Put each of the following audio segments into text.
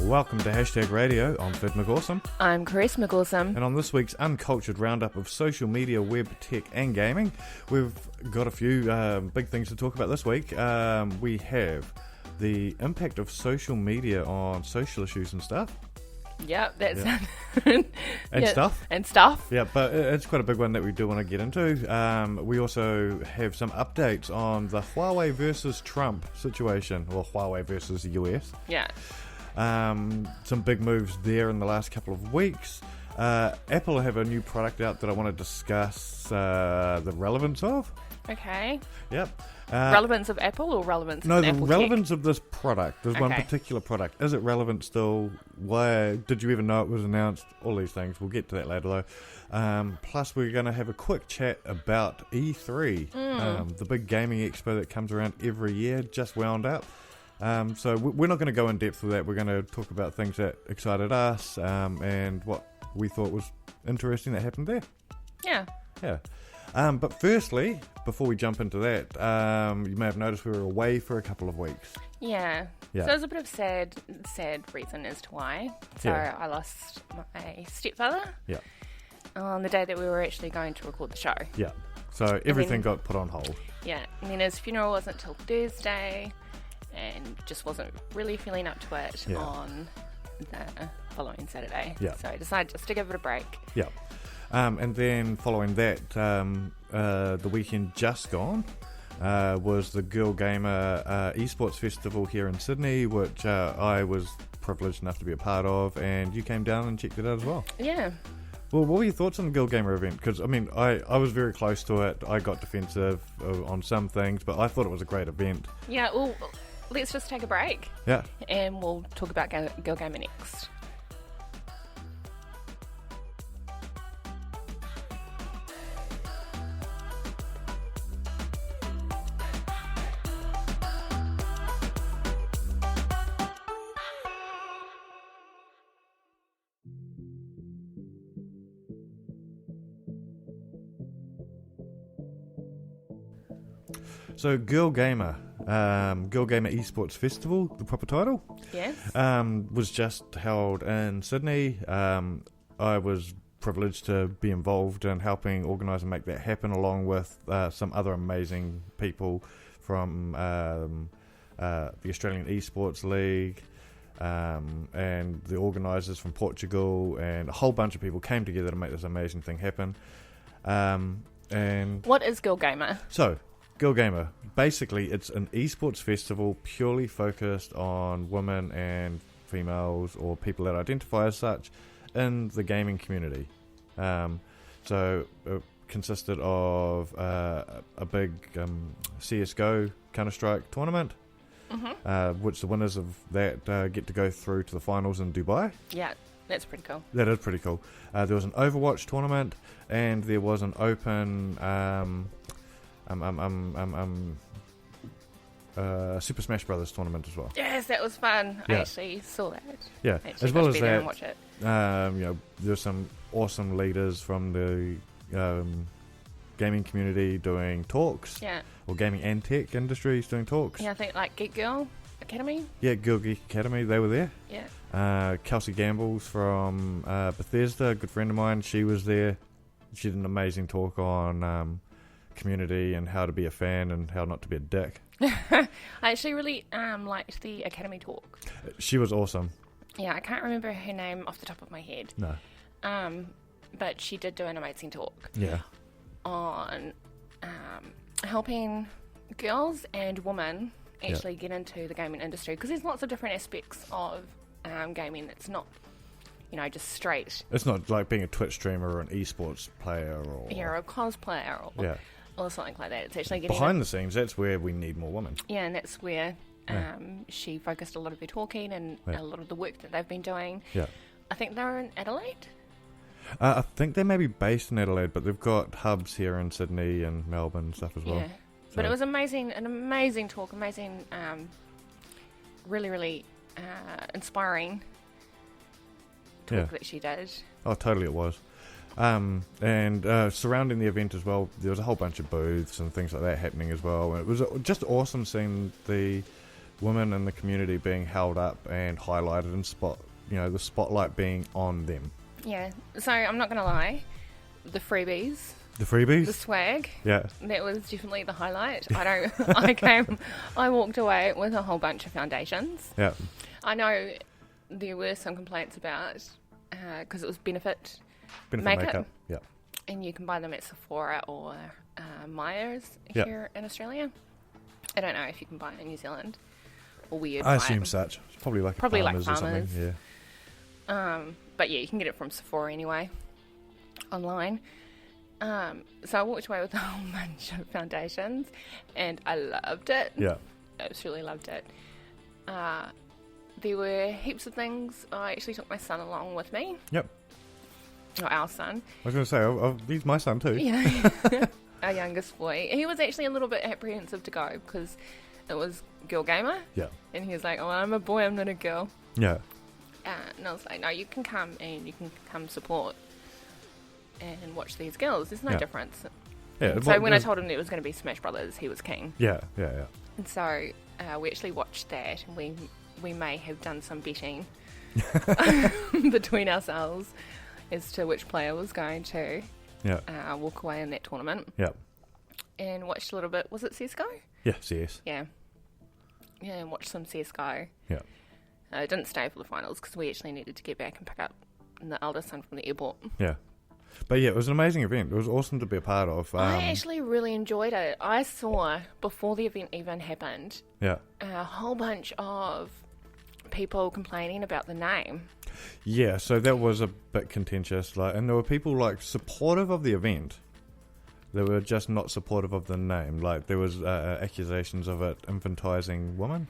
Welcome to Hashtag Radio. I'm Fid McAwesome. I'm Chris McAwesome. And on this week's Uncultured Roundup of social media, web, tech and gaming, we've got a few big things to talk about this week. We have the impact of social media on social issues and stuff. Yep, that's And stuff. Yeah, but it's quite a big one that we do want to get into. We also have some updates on the Huawei versus Trump situation, or Huawei versus the US. Yeah. Some big moves there in the last couple of weeks. Apple have a new product out that I want to discuss the relevance of. Okay. Yep. Relevance of Apple or relevance of the Apple relevance tech? of this product. There's one particular product. Is it relevant still? Why did you even know it was announced? All these things. We'll get to that later though. Plus we're going to have a quick chat about E3, the big gaming expo that comes around every year, just wound up. So we're not going to go in depth with that. We're going to talk about things that excited us and what we thought was interesting that happened there. Yeah. But firstly, before we jump into that, you may have noticed we were away for a couple of weeks. Yeah. So there's a bit of sad reason as to why. So I lost my stepfather. Yeah. On the day that we were actually going to record the show. Yeah. So everything got put on hold. Yeah. And then his funeral wasn't till Thursday, and just wasn't really feeling up to it on the following Saturday. Yeah. So I decided just to give it a break. Yeah. And then following that, the weekend just gone was the GIRLGAMER esports festival here in Sydney, which I was privileged enough to be a part of, and you came down and checked it out as well. Yeah. Well, what were your thoughts on the GIRLGAMER event? Because, I mean, I was very close to it. I got defensive on some things, but I thought it was a great event. Yeah, well, let's just take a break. Yeah. And we'll talk about GIRLGAMER next. So GIRLGAMER Esports Festival, the proper title, yes, was just held in Sydney. I was privileged to be involved in helping organise and make that happen, along with some other amazing people from the Australian Esports League and the organisers from Portugal, and a whole bunch of people came together to make this amazing thing happen. And what is GIRLGAMER? So, GIRLGAMER, basically it's an esports festival purely focused on women and females, or people that identify as such, in the gaming community. So it consisted of a big CSGO Counter-Strike tournament, which the winners of that get to go through to the finals in Dubai. Yeah, that's pretty cool. That is pretty cool. There was an Overwatch tournament, and there was an open Super Smash Brothers tournament as well. Yes, that was fun. I actually saw that. Yeah, as well as that, watch it. There's some awesome leaders from the gaming community doing talks. Yeah. Or gaming and tech industries doing talks. Yeah, I think like Geek Girl Academy. Yeah, Girl Geek Academy, they were there. Yeah. Kelsey Gambles from Bethesda, a good friend of mine, she was there. She did an amazing talk on community and how to be a fan and how not to be a dick. I actually really liked the Academy talk. She was awesome. Yeah, I can't remember her name off the top of my head. No. But she did do an amazing talk. Yeah. On helping girls and women actually get into the gaming industry, because there's lots of different aspects of gaming. It's not, just straight. It's not like being a Twitch streamer or an esports player or a cosplayer or something like that. It's actually getting behind the scenes. That's where we need more women. Yeah, and that's where she focused a lot of her talking and a lot of the work that they've been doing. Yeah, I think they're in Adelaide. I think they may be based in Adelaide, but they've got hubs here in Sydney and Melbourne and stuff as well. Yeah, but it was an amazing talk, really, really inspiring talk that she did. Oh, totally it was. And surrounding the event as well, there was a whole bunch of booths and things like that happening as well. And it was just awesome seeing the women in the community being held up and highlighted and the spotlight being on them. Yeah. So I'm not going to lie. The freebies. The swag. Yeah. That was definitely the highlight. I walked away with a whole bunch of foundations. Yeah. I know there were some complaints about, because it was benefit makeup. Yeah. And you can buy them at Sephora or Myers here in Australia. I don't know if you can buy it in New Zealand. Or where I assume such. It's probably like Farmers or something. Yeah. But yeah, you can get it from Sephora anyway, online. So I walked away with a whole bunch of foundations, and I loved it. Yeah. Absolutely loved it. There were heaps of things. I actually took my son along with me. Yep. Or our son. I was going to say, he's my son too. Yeah. Our youngest boy. He was actually a little bit apprehensive to go because it was GIRLGAMER. Yeah. And he was like, oh, I'm a boy, I'm not a girl. Yeah. And I was like, no, you can come and you can come support and watch these girls. There's no difference. Yeah. So when I told him it was going to be Smash Brothers, he was keen. Yeah. And so we actually watched that, and we may have done some betting between ourselves as to which player was going to walk away in that tournament. Yeah. And watched a little bit. Was it CSGO? Yeah, CS. Yeah. Yeah, and watched some CSGO. Yeah. I didn't stay for the finals because we actually needed to get back and pick up the eldest son from the airport. Yeah. But yeah, it was an amazing event. It was awesome to be a part of. I actually really enjoyed it. I saw, before the event even happened, a whole bunch of people complaining about the name. Yeah, so that was a bit contentious. And there were people supportive of the event. They were just not supportive of the name. There was accusations of it infantilizing women.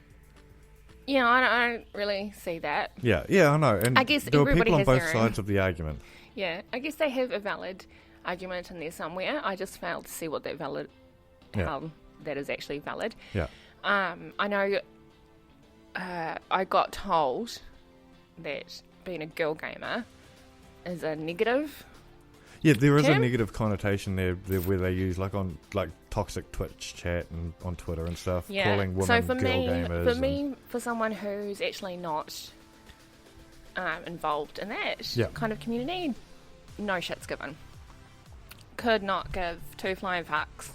Yeah, I don't really see that. Yeah, I know. And I guess there were people on both their sides of the argument. Yeah, I guess they have a valid argument in there somewhere. I just failed to see what that how that is actually valid. Yeah. I know I got told that being a girl gamer is a negative. Yeah, there is a negative connotation there where they use on toxic Twitch chat and on Twitter and stuff, calling women girl gamers. For someone who's actually not involved in that kind of community, no shit's given. Could not give two flying fucks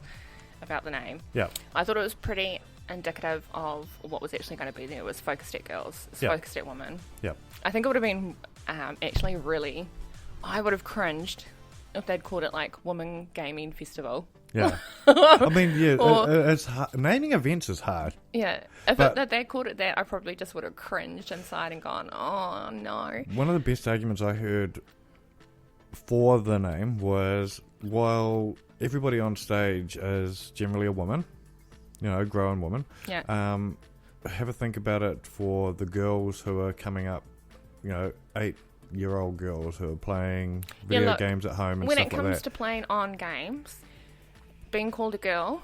about the name. Yeah. I thought it was pretty indicative of what was actually going to be there. It was focused at girls. It's focused at women. Yeah. I think it would have been actually really... I would have cringed if they'd called it Women Gaming Festival. Yeah. I mean, it's hard. Naming events is hard. Yeah. If they called it that, I probably just would have cringed inside and gone, oh, no. One of the best arguments I heard for the name was, while everybody on stage is generally a woman, grown woman, have a think about it for the girls who are coming up, 8-year-old girls who are playing video games at home and stuff like that. When it comes to playing on games, being called a girl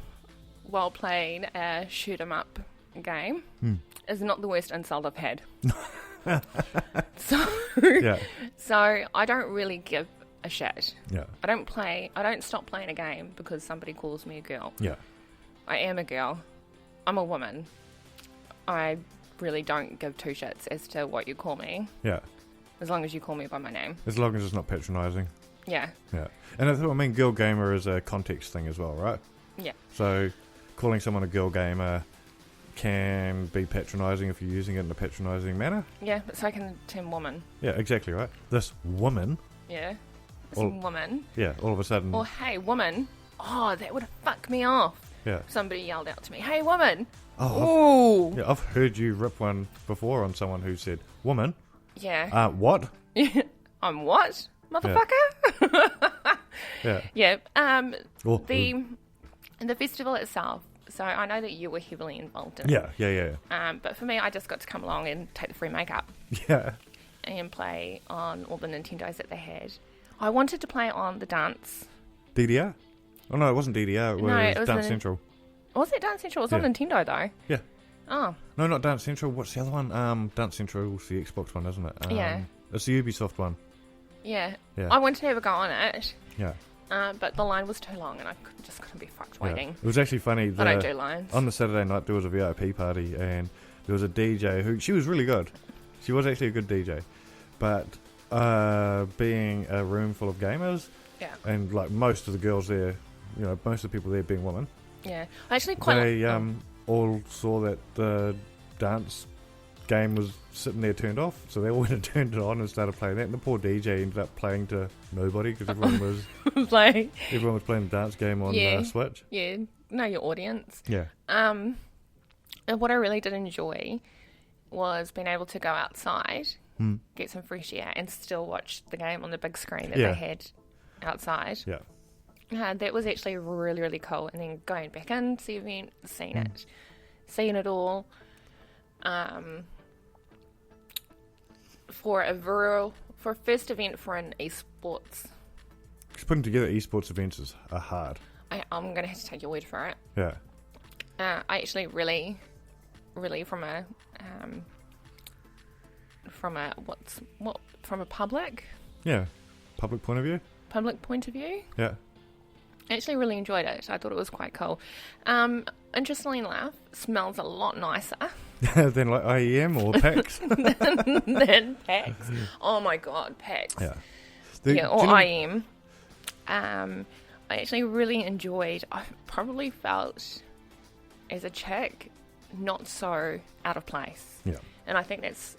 while playing a shoot-'em-up game is not the worst insult I've had. So I don't really give a shit. Yeah. I don't stop playing a game because somebody calls me a girl. Yeah. I am a girl. I'm a woman. I really don't give two shits as to what you call me. Yeah. As long as you call me by my name. As long as it's not patronising. Yeah. Yeah. And girl gamer is a context thing as well, right? Yeah. So calling someone a girl gamer can be patronising if you're using it in a patronising manner. Yeah, but so can the term woman. Yeah, exactly right. This woman. Yeah. This woman. Yeah, all of a sudden. Or hey, woman. Oh, that would fuck me off. Yeah. Somebody yelled out to me, hey, woman. Oh. I've heard you rip one before on someone who said, woman. Yeah. What? I'm what? Motherfucker? Yeah. Yeah. The festival itself. So I know that you were heavily involved in it. Yeah. But for me, I just got to come along and take the free makeup. Yeah. And play on all the Nintendos that they had. I wanted to play on the dance. DDR? Oh, no, it wasn't DDR. It was Dance Central. Was it Dance Central? It was on Nintendo, though. Yeah. Oh. No, not Dance Central. What's the other one? Dance Central's the Xbox one, isn't it? Yeah. It's the Ubisoft one. Yeah. I wanted to have a go on it. Yeah. But the line was too long and I just couldn't be fucked waiting. It was actually funny. I don't do lines. On the Saturday night, there was a VIP party and there was a DJ who, she was really good. She was actually a good DJ. But being a room full of gamers, and like most of the girls there, you know, most of the people there being women. Yeah. I actually quite They all saw that the dance game was sitting there turned off, so they all went and turned it on and started playing that, and the poor DJ ended up playing to nobody because everyone was everyone was playing the dance game on Switch. Yeah, know your audience. Yeah. And what I really did enjoy was being able to go outside, get some fresh air, and still watch the game on the big screen that they had outside. Yeah. That was actually really, really cool. And then going back into the event, seeing it all. For a first event for an esports. Because putting together esports events are hard. I'm going to have to take your word for it. Yeah. I actually really from a public point of view. Public point of view. Yeah. I actually really enjoyed it. I thought it was quite cool. Interestingly enough, smells a lot nicer than like IEM or PAX. than PAX. Oh my god, PAX. Yeah. Or IEM. I actually really enjoyed. I probably felt as a chick not so out of place. Yeah. And I think that's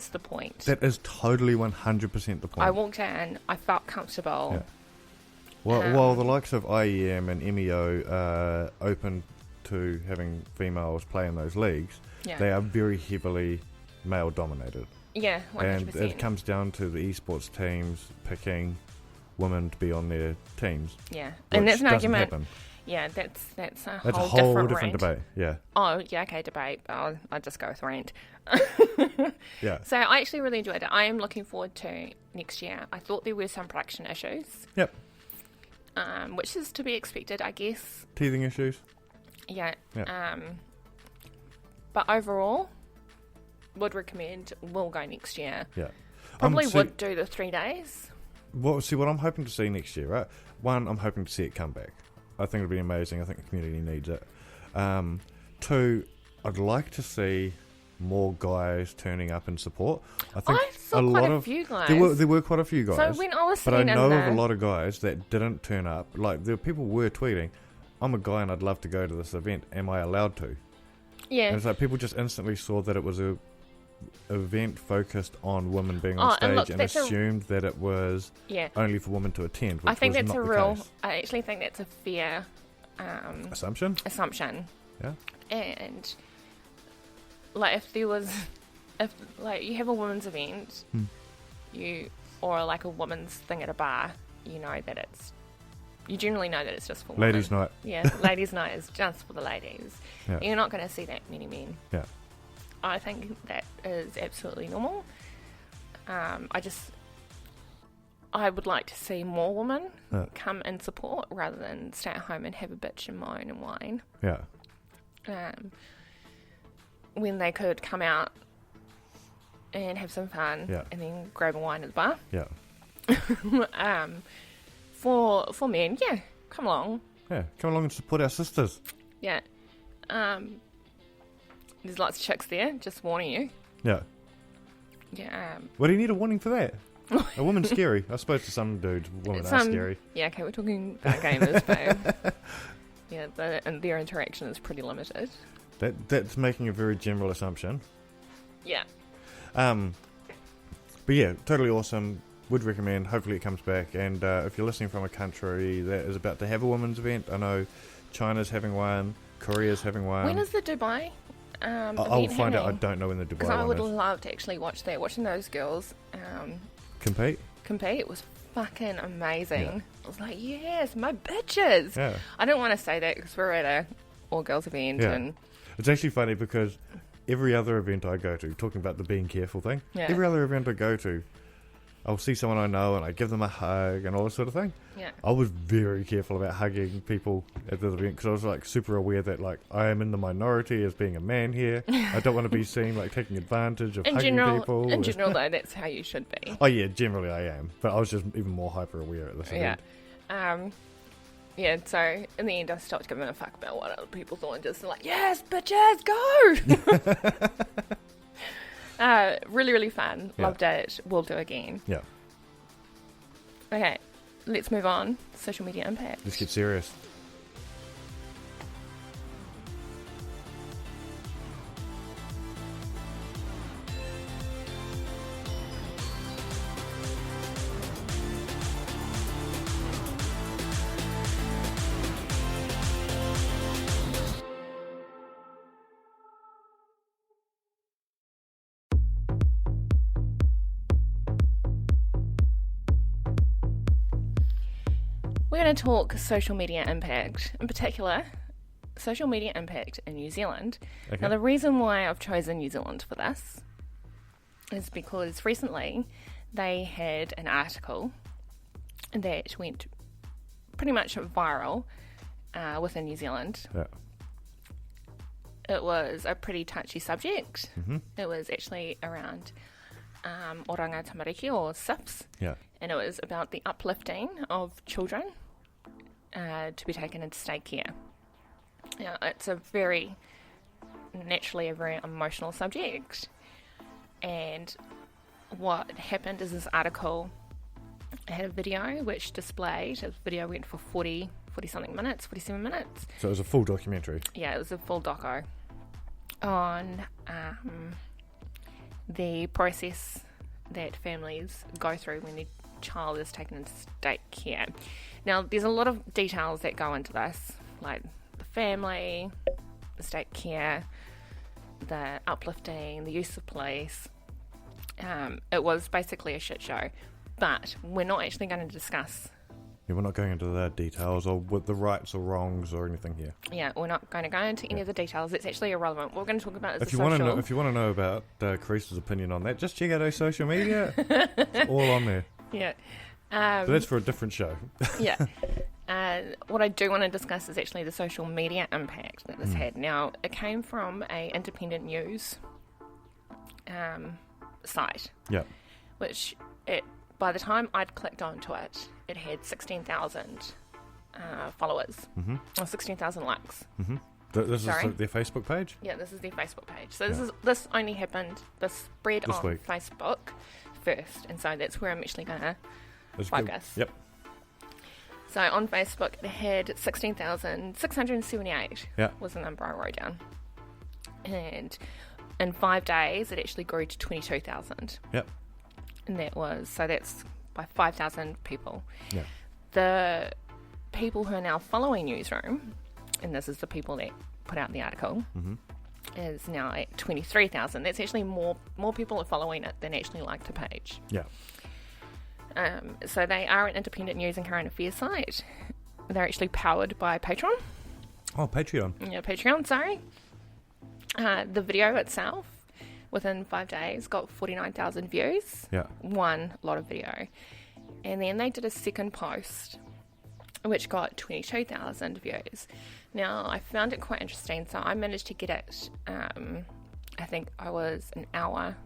the point. That is totally 100% the point. I walked in, I felt comfortable. Yeah. While the likes of IEM and MEO are open to having females play in those leagues, they are very heavily male dominated. Yeah, 100%. And it comes down to the esports teams picking women to be on their teams. Yeah, and that's an argument. Happen. Yeah, that's a whole different debate. Yeah. Oh, yeah, okay, debate. I'll just go with rant. Yeah. So I actually really enjoyed it. I am looking forward to next year. I thought there were some production issues. Yep. Which is to be expected, I guess. Teething issues. Yeah. But overall, would recommend. Will go next year. Yeah. Probably would do the 3 days. What I'm hoping to see next year, right? One, I'm hoping to see it come back. I think it'll be amazing. I think the community needs it. Two, I'd like to see more guys turning up in support. I think I saw quite a few guys. There were quite a few guys. So when I was but I know of a lot of guys that didn't turn up. Like, people were tweeting, I'm a guy and I'd love to go to this event. Am I allowed to? Yeah. And it's like people just instantly saw that it was a event focused on women being on stage and assumed that it was only for women to attend, which I think was that's not a the real... case. I actually think that's a fair... Assumption? Yeah. And... like, if there was... if, like, you have a women's event, or like a women's thing at a bar, you know that it's... You generally know that it's just for women. Ladies' night. Yeah, ladies' night is just for the ladies. Yeah. You're not going to see that many men. Yeah. I think that is absolutely normal. I would like to see more women come and support rather than stay at home and have a bitch and moan and whine. Yeah. When they could come out and have some fun and then grab a wine at the bar. Yeah. For men, come along. Yeah, come along and support our sisters. Yeah. There's lots of chicks there, just warning you. Yeah. Yeah. What do you need a warning for that? A woman's scary. I suppose to some dudes, women are scary. Yeah, okay, we're talking about gamers, but and their interaction is pretty limited. That's making a very general assumption. Yeah. But yeah, totally awesome. Would recommend. Hopefully it comes back. And if you're listening from a country that is about to have a women's event, I know China's having one, Korea's having one. When is the Dubai I'll find out. I don't know when the Dubai one is. Because I would love to actually watch that. Watching those girls compete. It was fucking amazing. Yeah. I was like, yes, my bitches. Yeah. I don't want to say that because we're at a all-girls event. Yeah. And it's actually funny because every other event I go to, talking about the being careful thing, every other event I go to, I'll see someone I know and I give them a hug and all that sort of thing. Yeah. I was very careful about hugging people at the event because I was like super aware that like I am in the minority as being a man here. I don't want to be seen like taking advantage of hugging people. In general, though, that's how you should be. Oh yeah, generally I am, but I was just even more hyper aware at this event. Yeah. Yeah, so in the end I stopped giving a fuck about what other people thought and just like, yes, bitches, go! Really, really fun. Yeah. Loved it. Will do again. Yeah. Okay, let's move on. Social media impact. Let's get serious. We're going to talk social media impact, in particular, social media impact in New Zealand. Okay. Now, the reason why I've chosen New Zealand for this is because recently they had an article that went pretty much viral within New Zealand. Yeah. It was a pretty touchy subject. Mm-hmm. It was actually around oranga tamariki, or SIFs. Yeah. And it was about the uplifting of children to be taken into state care. Now, it's naturally a very emotional subject. And what happened is this article had a video which displayed, the video went for 40-something minutes, 47 minutes. So it was a full documentary. Yeah, it was a full doco on the process that families go through when their child is taken into state care. Now, there's a lot of details that go into this, like the family, the state care, the uplifting, the use of police. It was basically a shit show, but we're not actually going to discuss. Yeah, we're not going into the details or with the rights or wrongs or anything here. Yeah, we're not going to go into any of the details. It's actually irrelevant. What we're going to talk about is if you want to know about Crease's opinion on that, just check out our social media. It's all on there. Yeah. So that's for a different show. Yeah. What I do want to discuss is actually the social media impact that this had. Now, it came from a independent news site. Yeah. Which, by the time I'd clicked onto it, it had 16,000 followers. Mm-hmm. Or 16,000 likes. Mm-hmm. This Sorry? is their Facebook page? Yeah, this is their Facebook page. So this only happened, this spread this on week. Facebook first. And so that's where I'm actually going to focus. Yep. So on Facebook, it had 16,678 was the number I wrote down. And in 5 days, it actually grew to 22,000. Yep. And that's by 5,000 people. Yeah. The people who are now following Newsroom, and this is the people that put out the article, is now at 23,000. That's actually more people are following it than actually like the page. Yeah. So they are an independent news and current affairs site. They're actually powered by Patreon. Oh, Patreon. Yeah, Patreon, sorry. The video itself, within 5 days, got 49,000 views. Yeah. One lot of video. And then they did a second post, which got 22,000 views. Now, I found it quite interesting, so I managed to get it, I think I was an hour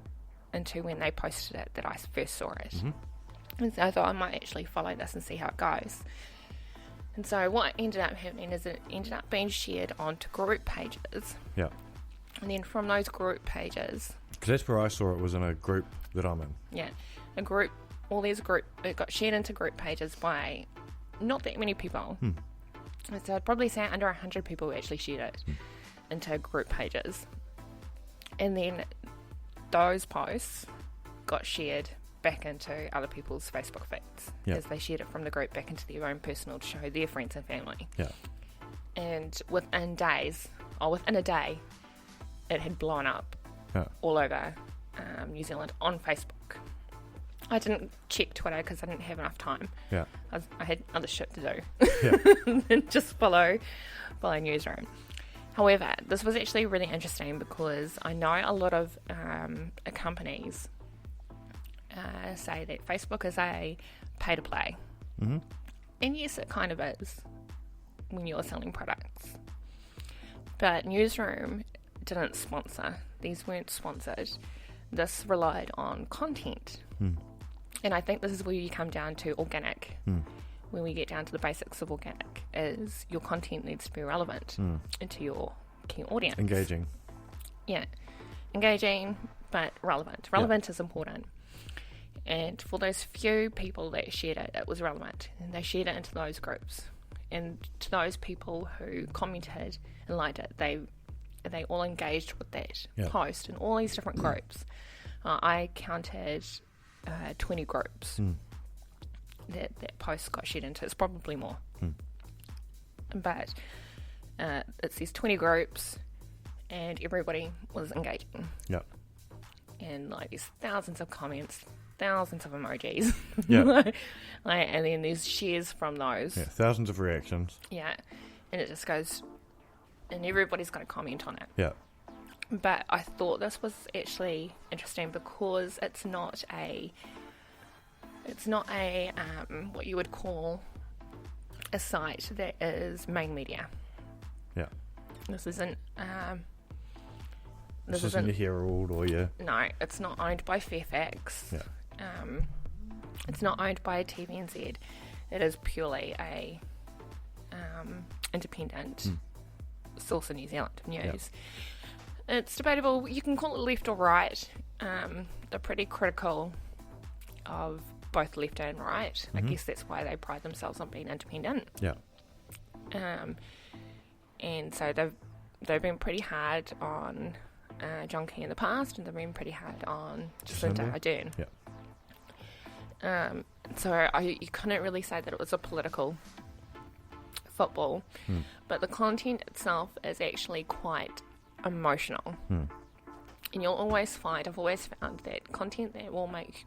into when they posted it that I first saw it. Mm-hmm. And so I thought I might actually follow this and see how it goes. And so what ended up happening is it ended up being shared onto group pages. Yeah. And then from those group pages... Because that's where I saw it, was in a group that I'm in. Yeah. It got shared into group pages by not that many people. So I'd probably say under 100 people actually shared it into group pages. And then those posts got shared back into other people's Facebook feeds as they shared it from the group back into their own personal to show their friends and family. Yeah. And within a day, it had blown up all over New Zealand on Facebook. I didn't check Twitter because I didn't have enough time. Yeah. I had other shit to do than just follow Newsroom. However, this was actually really interesting because I know a lot of companies say that Facebook is a pay-to-play. Mm-hmm. And yes, it kind of is when you're selling products. But Newsroom didn't sponsor. These weren't sponsored. This relied on content. And I think this is where you come down to organic, when we get down to the basics of organic, is your content needs to be relevant into your key audience. Engaging. Yeah. Engaging, but relevant. Relevant is important. And for those few people that shared it, it was relevant. And they shared it into those groups. And to those people who commented and liked it, they all engaged with that post in all these different groups. I counted 20 groups that post got shared into. It's probably more. But it's these 20 groups, and everybody was engaging. Yeah. And like there's thousands of comments, thousands of emojis. Yeah. And then there's shares from those. Yeah, thousands of reactions. Yeah. And it just goes, and everybody's going to comment on it. Yeah. But I thought this was actually interesting because it's not a what you would call a site that is main media. Yeah. This isn't this isn't your Herald or your... No, it's not owned by Fairfax. Yeah. It's not owned by TVNZ. It is purely a independent source of New Zealand news. Yeah. It's debatable. You can call it left or right. They're pretty critical of both left and right. I guess that's why they pride themselves on being independent. Yeah. And so they've been pretty hard on John Key in the past, and they've been pretty hard on Jacinda Ardern. Yeah. So you couldn't really say that it was a political football, but the content itself is actually quite emotional. And you'll always find, I've always found that content that will make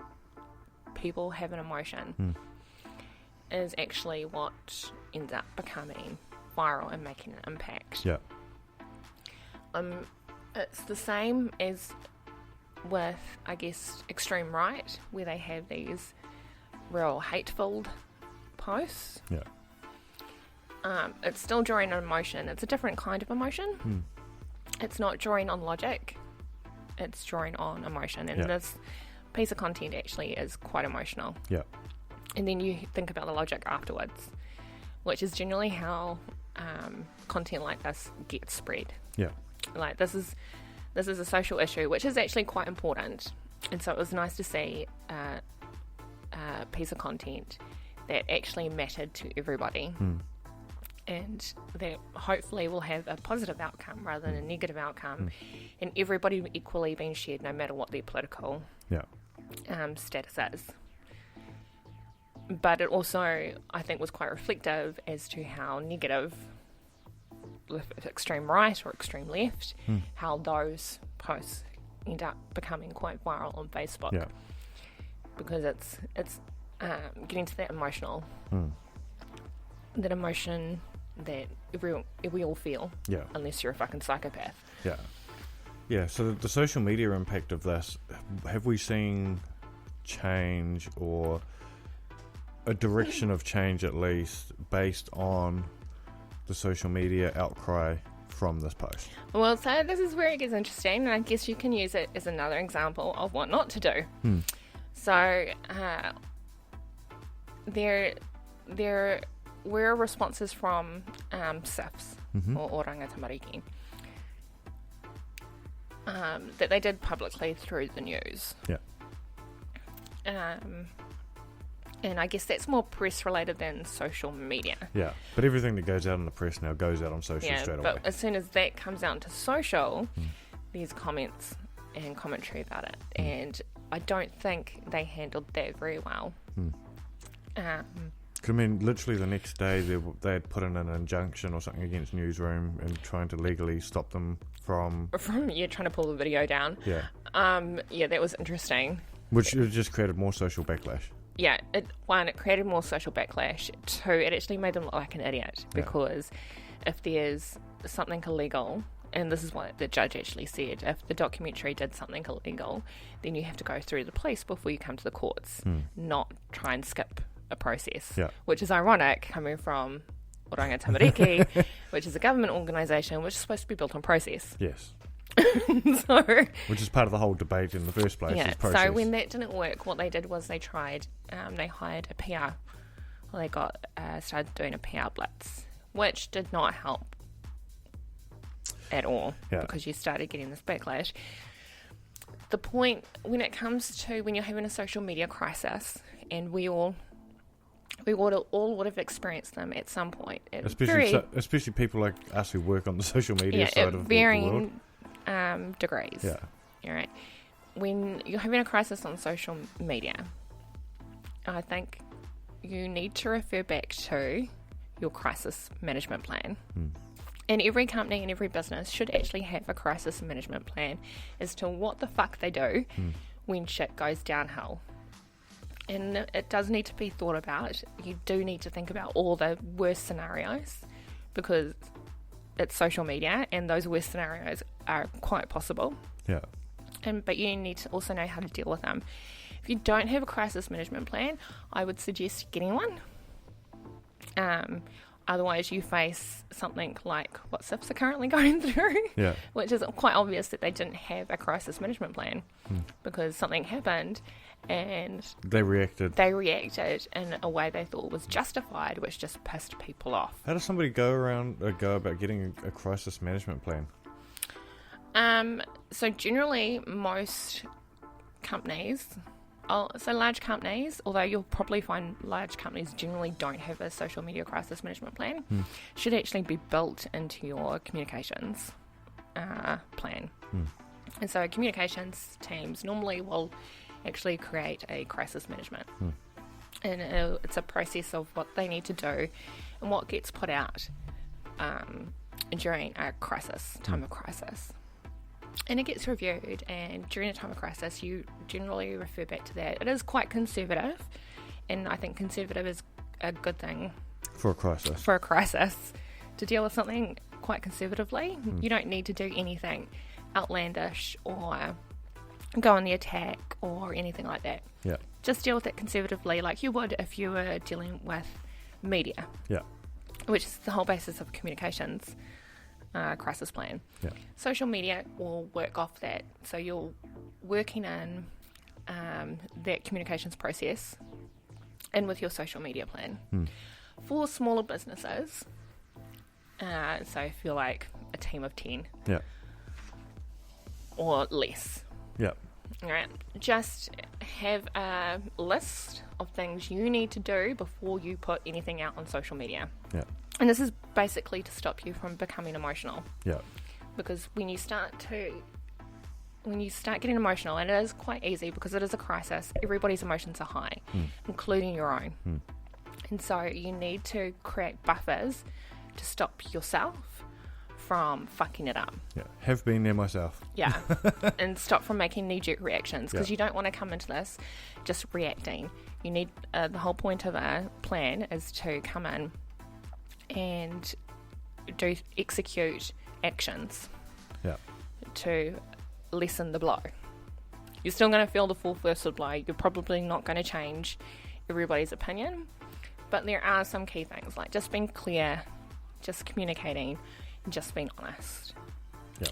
people have an emotion is actually what ends up becoming viral and making an impact. Yeah. It's the same as with, I guess, extreme right, where they have these real hate-filled posts. Yeah. It's still drawing on emotion. It's a different kind of emotion. It's not drawing on logic. It's drawing on emotion. And this piece of content actually is quite emotional. Yeah. And then you think about the logic afterwards, which is generally how content like this gets spread. Yeah. Like this is a social issue, which is actually quite important. And so it was nice to see a piece of content that actually mattered to everybody. And that hopefully will have a positive outcome rather than a negative outcome, and everybody equally being shared no matter what their political status is. But it also, I think, was quite reflective as to how negative, extreme right or extreme left, how those posts end up becoming quite viral on Facebook. Yeah. Because it's getting to that emotional, that emotion that we all feel, unless you're a fucking psychopath. Yeah, so the social media impact of this, have we seen change or a direction of change at least based on the social media outcry from this post? Well, so this is where it gets interesting, and I guess you can use it as another example of what not to do. So there were responses from SIFs, or Oranga Tamariki, that they did publicly through the news. Yeah. And I guess that's more press related than social media. Yeah, but everything that goes out in the press now goes out on social straight away. But as soon as that comes out into social, there's comments and commentary about it. And I don't think they handled that very well. I mean, literally the next day they had put in an injunction or something against Newsroom and trying to legally stop them from trying to pull the video down. Yeah. That was interesting. Which just created more social backlash. Yeah, it created more social backlash. Two, it actually made them look like an idiot, because if there's something illegal, and this is what the judge actually said, if the documentary did something illegal, then you have to go through the police before you come to the courts, not try and skip a process, which is ironic coming from Oranga Tamariki, which is a government organisation which is supposed to be built on process. Yes. Which is part of the whole debate in the first place. Yeah. Is process. So when that didn't work, what they did was they tried. They hired a PR they got started doing a PR blitz, which did not help at all because you started getting this backlash. The point when it comes to when you're having a social media crisis, and we all would have experienced them at some point. Especially people like us who work on the social media side of the world. Varying degrees. Yeah. All right. When you're having a crisis on social media, I think you need to refer back to your crisis management plan. And every company and every business should actually have a crisis management plan as to what the fuck they do when shit goes downhill. And it does need to be thought about. You do need to think about all the worst scenarios because it's social media and those worst scenarios are quite possible. Yeah. But you need to also know how to deal with them. If you don't have a crisis management plan, I would suggest getting one. Otherwise, you face something like what SIFs are currently going through, which is quite obvious that they didn't have a crisis management plan because something happened and they reacted in a way they thought was justified, which just pissed people off. How does somebody go about getting a crisis management plan? So generally, most companies... so large companies, although you'll probably find large companies generally don't have a social media crisis management plan, should actually be built into your communications plan. And so communications teams normally will actually create a crisis management. And it's a process of what they need to do and what gets put out during a crisis, time of crisis. And it gets reviewed, and during a time of crisis, you generally refer back to that. It is quite conservative, and I think conservative is a good thing. For a crisis. For a crisis. To deal with something quite conservatively, you don't need to do anything outlandish or go on the attack or anything like that. Yeah. Just deal with it conservatively like you would if you were dealing with media. Yeah. Which is the whole basis of communications. Crisis plan. Yeah. Social media will work off that. So you're working in that communications process and with your social media plan. For smaller businesses, so if you're like a team of 10 or less. Yeah. All right. Just have a list of things you need to do before you put anything out on social media. Yeah. And this is basically to stop you from becoming emotional. Yeah. Because when you start getting emotional, and it is quite easy because it is a crisis, everybody's emotions are high, including your own. And so you need to create buffers to stop yourself from fucking it up. Yeah. Have been there myself. Yeah. And stop from making knee-jerk reactions because you don't want to come into this just reacting. You need the whole point of a plan is to come in and execute actions to lessen the blow. You're still going to feel the full force of the blow. You're probably not going to change everybody's opinion, but there are some key things like just being clear, just communicating, and just being honest.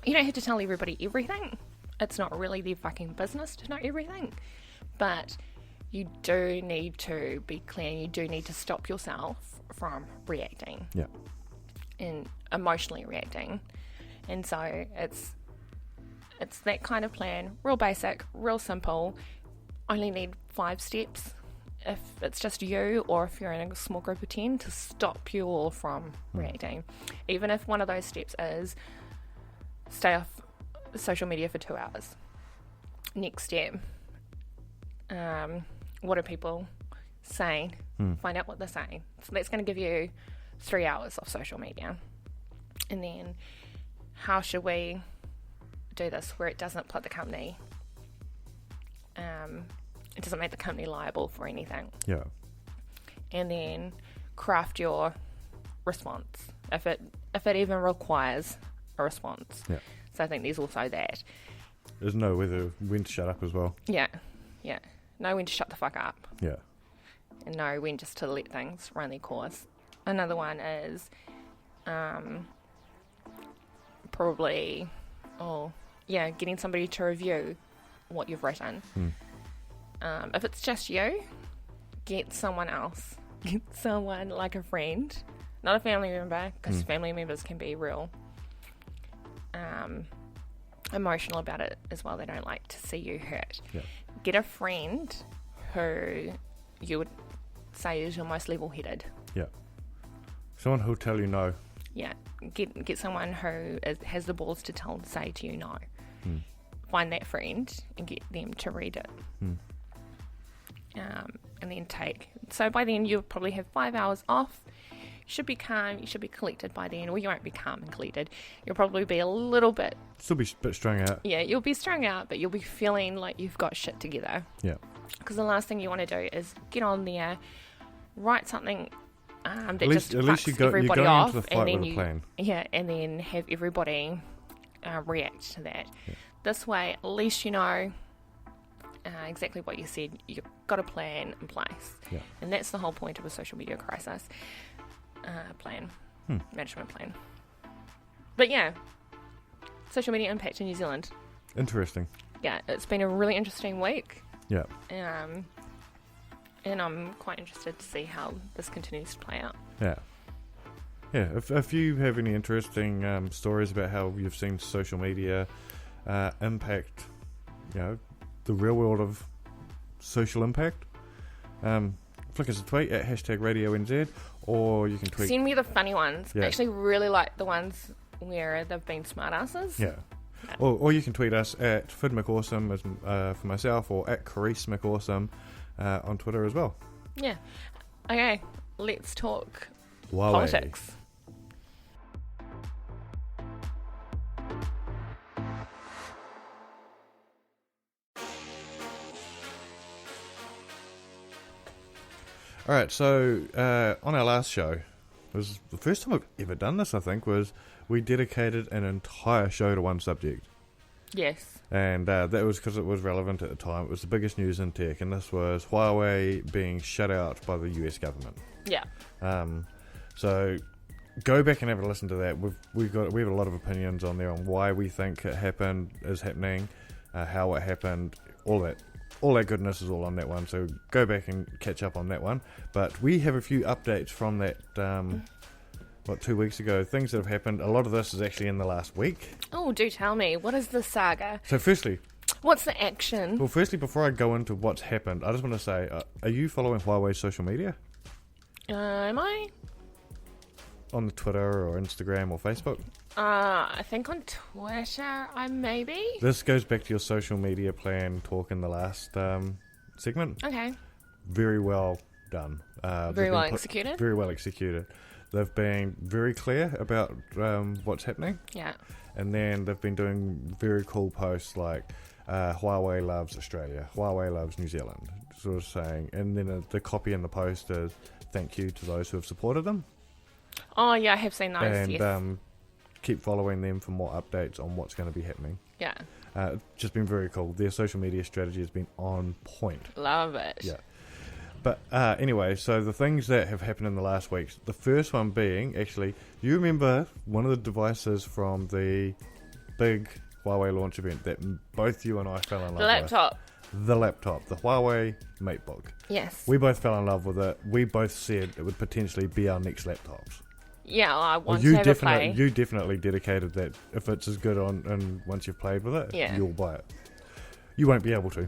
You don't have to tell everybody everything. It's not really their fucking business to know everything, but you do need to be clear. You do need to stop yourself from reacting and emotionally reacting. And so it's that kind of plan, real basic, real simple, only need 5 steps if it's just you or if you're in a small group of 10 to stop you all from reacting. Even if one of those steps is stay off social media for 2 hours. Next step, what are people saying? Find out what they're saying. So that's going to give you 3 hours of social media. And then how should we do this where it doesn't put the company, it doesn't make the company liable for anything. Yeah. And then craft your response if it even requires a response. Yeah. So I think there's also that. There's know when to shut up as well. Yeah. Know when to shut the fuck up. Yeah. And know when just to let things run their course. Another one is probably getting somebody to review what you've written. If it's just you, get someone else get someone like a friend, not a family member, because family members can be real emotional about it as well. They don't like to see you hurt. Yeah. Get a friend who you would say is your most level-headed. Yeah. Someone who'll tell you no. Yeah. Get someone who has the balls to say to you no. Find that friend and get them to read it. And then take. So by then you'll probably have 5 hours off. You should be calm. You should be collected by then. Well, you won't be calm and collected. You'll probably be a little bit... Still be a bit strung out. Yeah, you'll be strung out, but you'll be feeling like you've got shit together. Yeah. Because the last thing you want to do is get on there, write something that at least fucks you're everybody going off, into the fight with a plan. Yeah, and then have everybody react to that. Yeah. This way, at least you know exactly what you said. You've got a plan in place. Yeah. And that's the whole point of a social media crisis plan, management plan. But yeah, social media impact in New Zealand. Interesting. Yeah, it's been a really interesting week. Yeah. And I'm quite interested to see how this continues to play out. Yeah. Yeah, if you have any interesting stories about how you've seen social media impact, the real world of social impact, flick us a tweet at #RadioNZ, or you can tweet... Send me the funny ones. Yeah. I actually really like the ones where they've been smartasses. Yeah. Or you can tweet us at FidMcAwesome for myself, or at Carice McAwesome on Twitter as well. Yeah. Okay, let's talk Huawei. politics. Alright, so on our last show, it was the first time I've ever done this, I think, was we dedicated an entire show to one subject. Yes. And that was because it was relevant at the time. It was the biggest news in tech, and this was Huawei being shut out by the US government. Yeah. So go back and have a listen to that. We have a lot of opinions on there on why we think it happened, is happening, how it happened, all that. All that goodness is all on that one, so go back and catch up on that one. But we have a few updates from that, 2 weeks ago, things that have happened. A lot of this is actually in the last week. Oh, do tell me. What is the saga? So firstly... What's the action? Well, firstly, before I go into what's happened, I just want to say, are you following Huawei's social media? Am I? On the Twitter or Instagram or Facebook? I think on Twitter, I maybe. This goes back to your social media plan talk in the last segment. Okay. Very well done. Very well executed? Very well executed. They've been very clear about what's happening. Yeah. And then they've been doing very cool posts like Huawei loves Australia, Huawei loves New Zealand, sort of saying. And then the copy in the post is thank you to those who have supported them. Oh, yeah, I have seen those, and, yes. Keep following them for more updates on what's going to be happening. Yeah. Just been very cool. Their social media strategy has been on point. Love it. Yeah. But anyway, so the things that have happened in the last weeks, the first one being, actually, you remember one of the devices from the big Huawei launch event that both you and I fell in love with? The laptop. The laptop, the Huawei MateBook. Yes. We both fell in love with it. We both said it would potentially be our next laptops. Yeah, I want to have a play. You definitely dedicated that if it's as good and once you've played with it, you'll buy it. You won't be able to.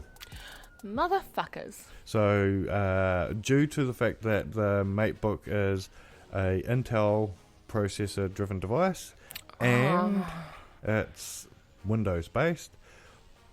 Motherfuckers. So, due to the fact that the MateBook is a Intel processor-driven device and it's Windows-based,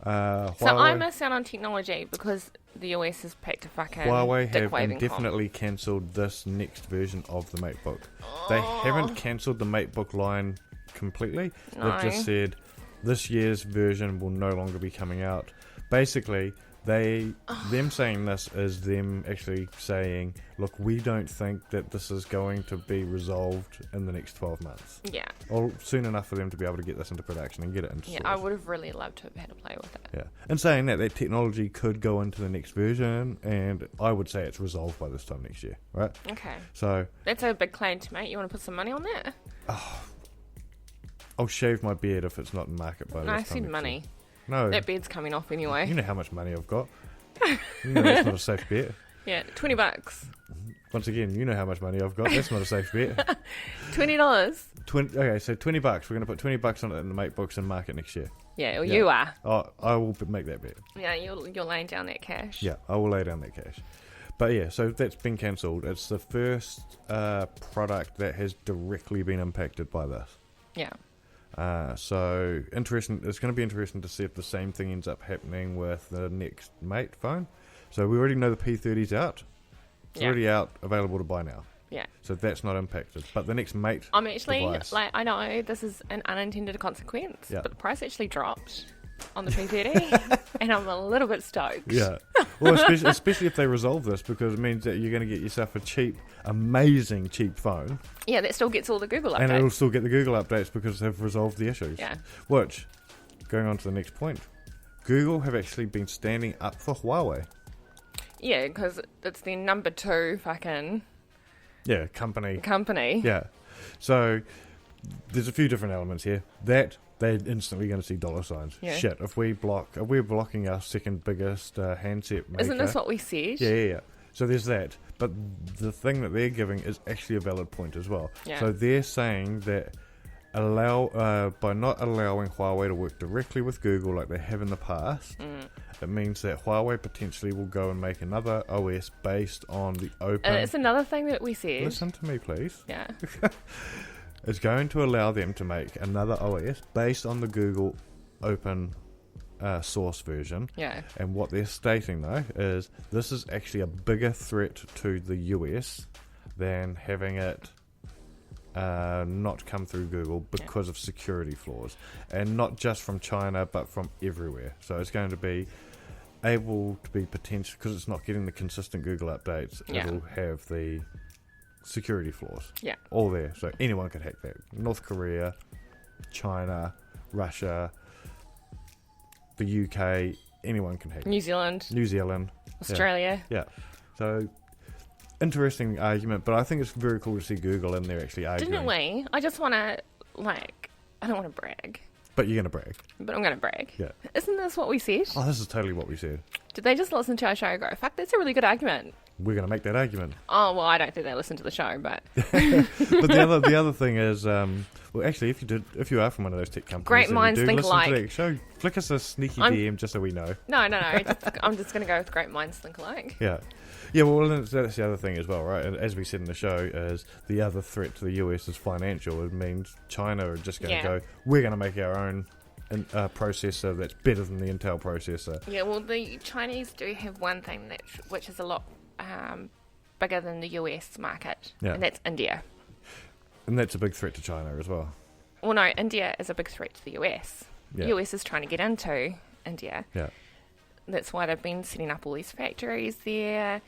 so I miss out on technology because the US has picked a fucking Huawei have dick-waving indefinitely cancelled this next version of the MateBook. They haven't cancelled the MateBook line completely. No. They've just said this year's version will no longer be coming out. Basically, them saying this is them actually saying, look, we don't think that this is going to be resolved in the next 12 months. Yeah. Or soon enough for them to be able to get this into production and get it into stores. I would have really loved to have had a play with it. Yeah. And saying that technology could go into the next version, and I would say it's resolved by this time next year, right? Okay. So that's a big claim to make. You want to put some money on that? I'll shave my beard if it's not in market by this time. I said money. Year. No. That beard's coming off anyway. You know how much money I've got. You know that's not a safe bet. Yeah, $20. Once again, you know how much money I've got. That's not a safe bet. $20. Okay, so $20. We're going to put $20 on it in the mate books and market next year. Yeah, well, you are. Oh, I will make that bet. Yeah, you're laying down that cash. Yeah, I will lay down that cash. But yeah, so that's been cancelled. It's the first product that has directly been impacted by this. Yeah. So interesting. It's going to be interesting to see if the same thing ends up happening with the next mate phone. So we already know the P30's out. It's already out, available to buy now. Yeah. So that's not impacted. But the next mate I'm actually, device, I know this is an unintended consequence, Yeah. but the price actually dropped on the P30, and I'm a little bit stoked. Yeah. Well, especially if they resolve this, because it means that you're going to get yourself a cheap, amazing cheap phone. Yeah, that still gets all the Google updates. And it'll still get the Google updates because they've resolved the issues. Yeah. Which, going on to the next point, Google have actually been standing up for Huawei. Yeah, because it's the number 2 fucking company. Yeah. So there's a few different elements here. That they're instantly going to see dollar signs. Yeah. Shit, if we're blocking our second biggest handset maker. Isn't this what we said? Yeah. So there's that. But the thing that they're giving is actually a valid point as well. Yeah. So they're saying that by not allowing Huawei to work directly with Google like they have in the past, it means that Huawei potentially will go and make another OS based on the open... And it's another thing that we said. Listen to me, please. Yeah. It's going to allow them to make another OS based on the Google open source version. Yeah. And what they're stating, though, is this is actually a bigger threat to the US than having it not come through Google because of security flaws. And not just from China, but from everywhere. So it's going to be able to be potential, because it's not getting the consistent Google updates, it'll have the security flaws. Yeah. All there. So anyone could hack that. North Korea, China, Russia, the UK, anyone can hack. New Zealand. Australia. Yeah. So interesting argument, but I think it's very cool to see Google in there actually arguing. Didn't we? I just want to, I don't want to brag. But you're going to brag. But I'm going to brag. Yeah. Isn't this what we said? Oh, this is totally what we said. Did they just listen to our show and go, fuck, that's a really good argument? We're going to make that argument. Oh, well, I don't think they listen to the show, but... But the other thing is, well, actually, if you are from one of those tech companies... Great minds think alike. To that show, flick us a sneaky DM just so we know. No. I'm just going to go with great minds think alike. Yeah. Yeah, well, that's the other thing as well, right? And as we said in the show, is the other threat to the US is financial. It means China are just going to go, we're going to make our own processor that's better than the Intel processor. Yeah, well, the Chinese do have one thing which is a lot bigger than the US market, and that's India. And that's a big threat to China as well. Well, no, India is a big threat to the US. Yeah. The US is trying to get into India. Yeah. That's why they've been setting up all these factories there.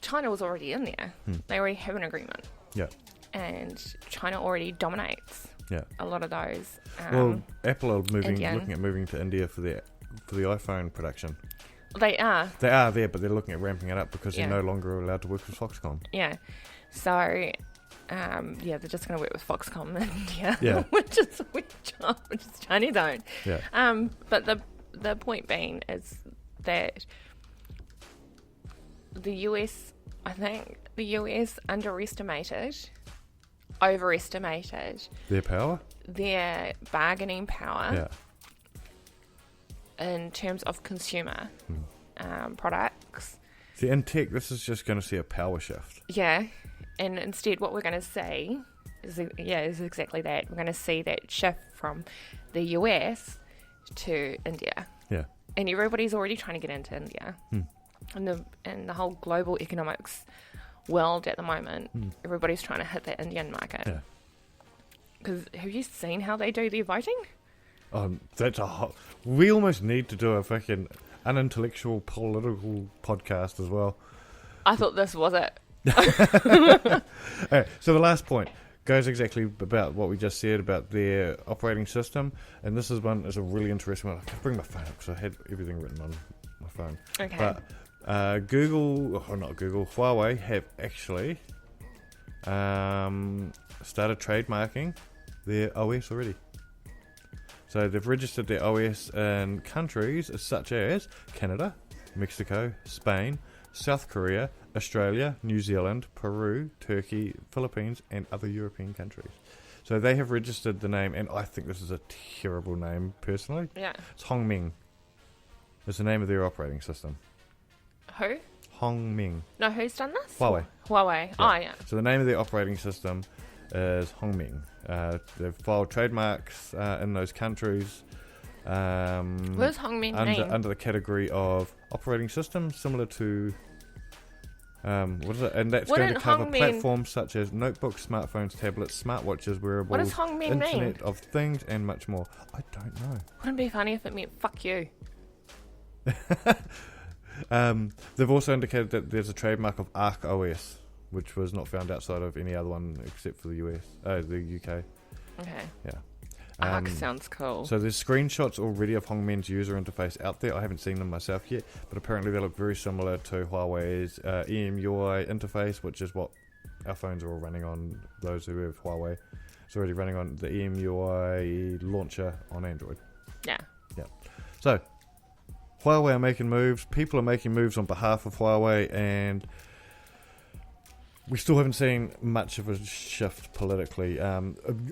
China was already in there. They already have an agreement. Yeah. And China already dominates a lot of those. Well, Apple are looking Indian. at moving to India for the iPhone production. They are. They are there, but they're looking at ramping it up because Yeah. they're no longer allowed to work with Foxconn. Yeah. So, they're just going to work with Foxconn in India, Yeah. which is Chinese owned. Yeah. But the point being is that the US overestimated Their power? their bargaining power Yeah. in terms of consumer products. See, in tech, this is just going to see a power shift. Yeah, and instead what we're going to see is exactly that. We're going to see that shift from the US to India. Yeah. And everybody's already trying to get into India. And the whole global economics world at the moment, everybody's trying to hit that Indian market. Yeah. Because have you seen how they do their voting? That's we almost need to do a fucking unintellectual political podcast as well. I thought this was it. Alright, so the last point goes exactly about what we just said about their operating system, and this is a really interesting one. I can bring my phone up because I had everything written on my phone. Okay. But Huawei have actually started trademarking their OS already. So they've registered their OS in countries such as Canada, Mexico, Spain, South Korea, Australia, New Zealand, Peru, Turkey, Philippines, and other European countries. So they have registered the name, and I think this is a terrible name, personally. Yeah. It's Hongming. It's the name of their operating system. Who? Hongming. No, who's done this? Huawei. Huawei. Yeah. Oh, yeah. So the name of their operating system is Hongming. They've filed trademarks in those countries. What does Hongming mean? Under the category of operating system, similar to what is it? And that's going to cover platforms such as notebooks, smartphones, tablets, smartwatches, wearables, What does Hongming Internet mean? of Things, and much more. I don't know. Wouldn't it be funny if it meant fuck you? They've also indicated that there's a trademark of Arc OS, which was not found outside of any other one except for the the UK. Okay. Yeah. Arc sounds cool. So there's screenshots already of Hongmeng's user interface out there. I haven't seen them myself yet, but apparently they look very similar to Huawei's EMUI interface, which is what our phones are all running on. Those who have Huawei, it's already running on the EMUI launcher on Android. Yeah. Yeah. So Huawei are making moves. People are making moves on behalf of Huawei, and we still haven't seen much of a shift politically.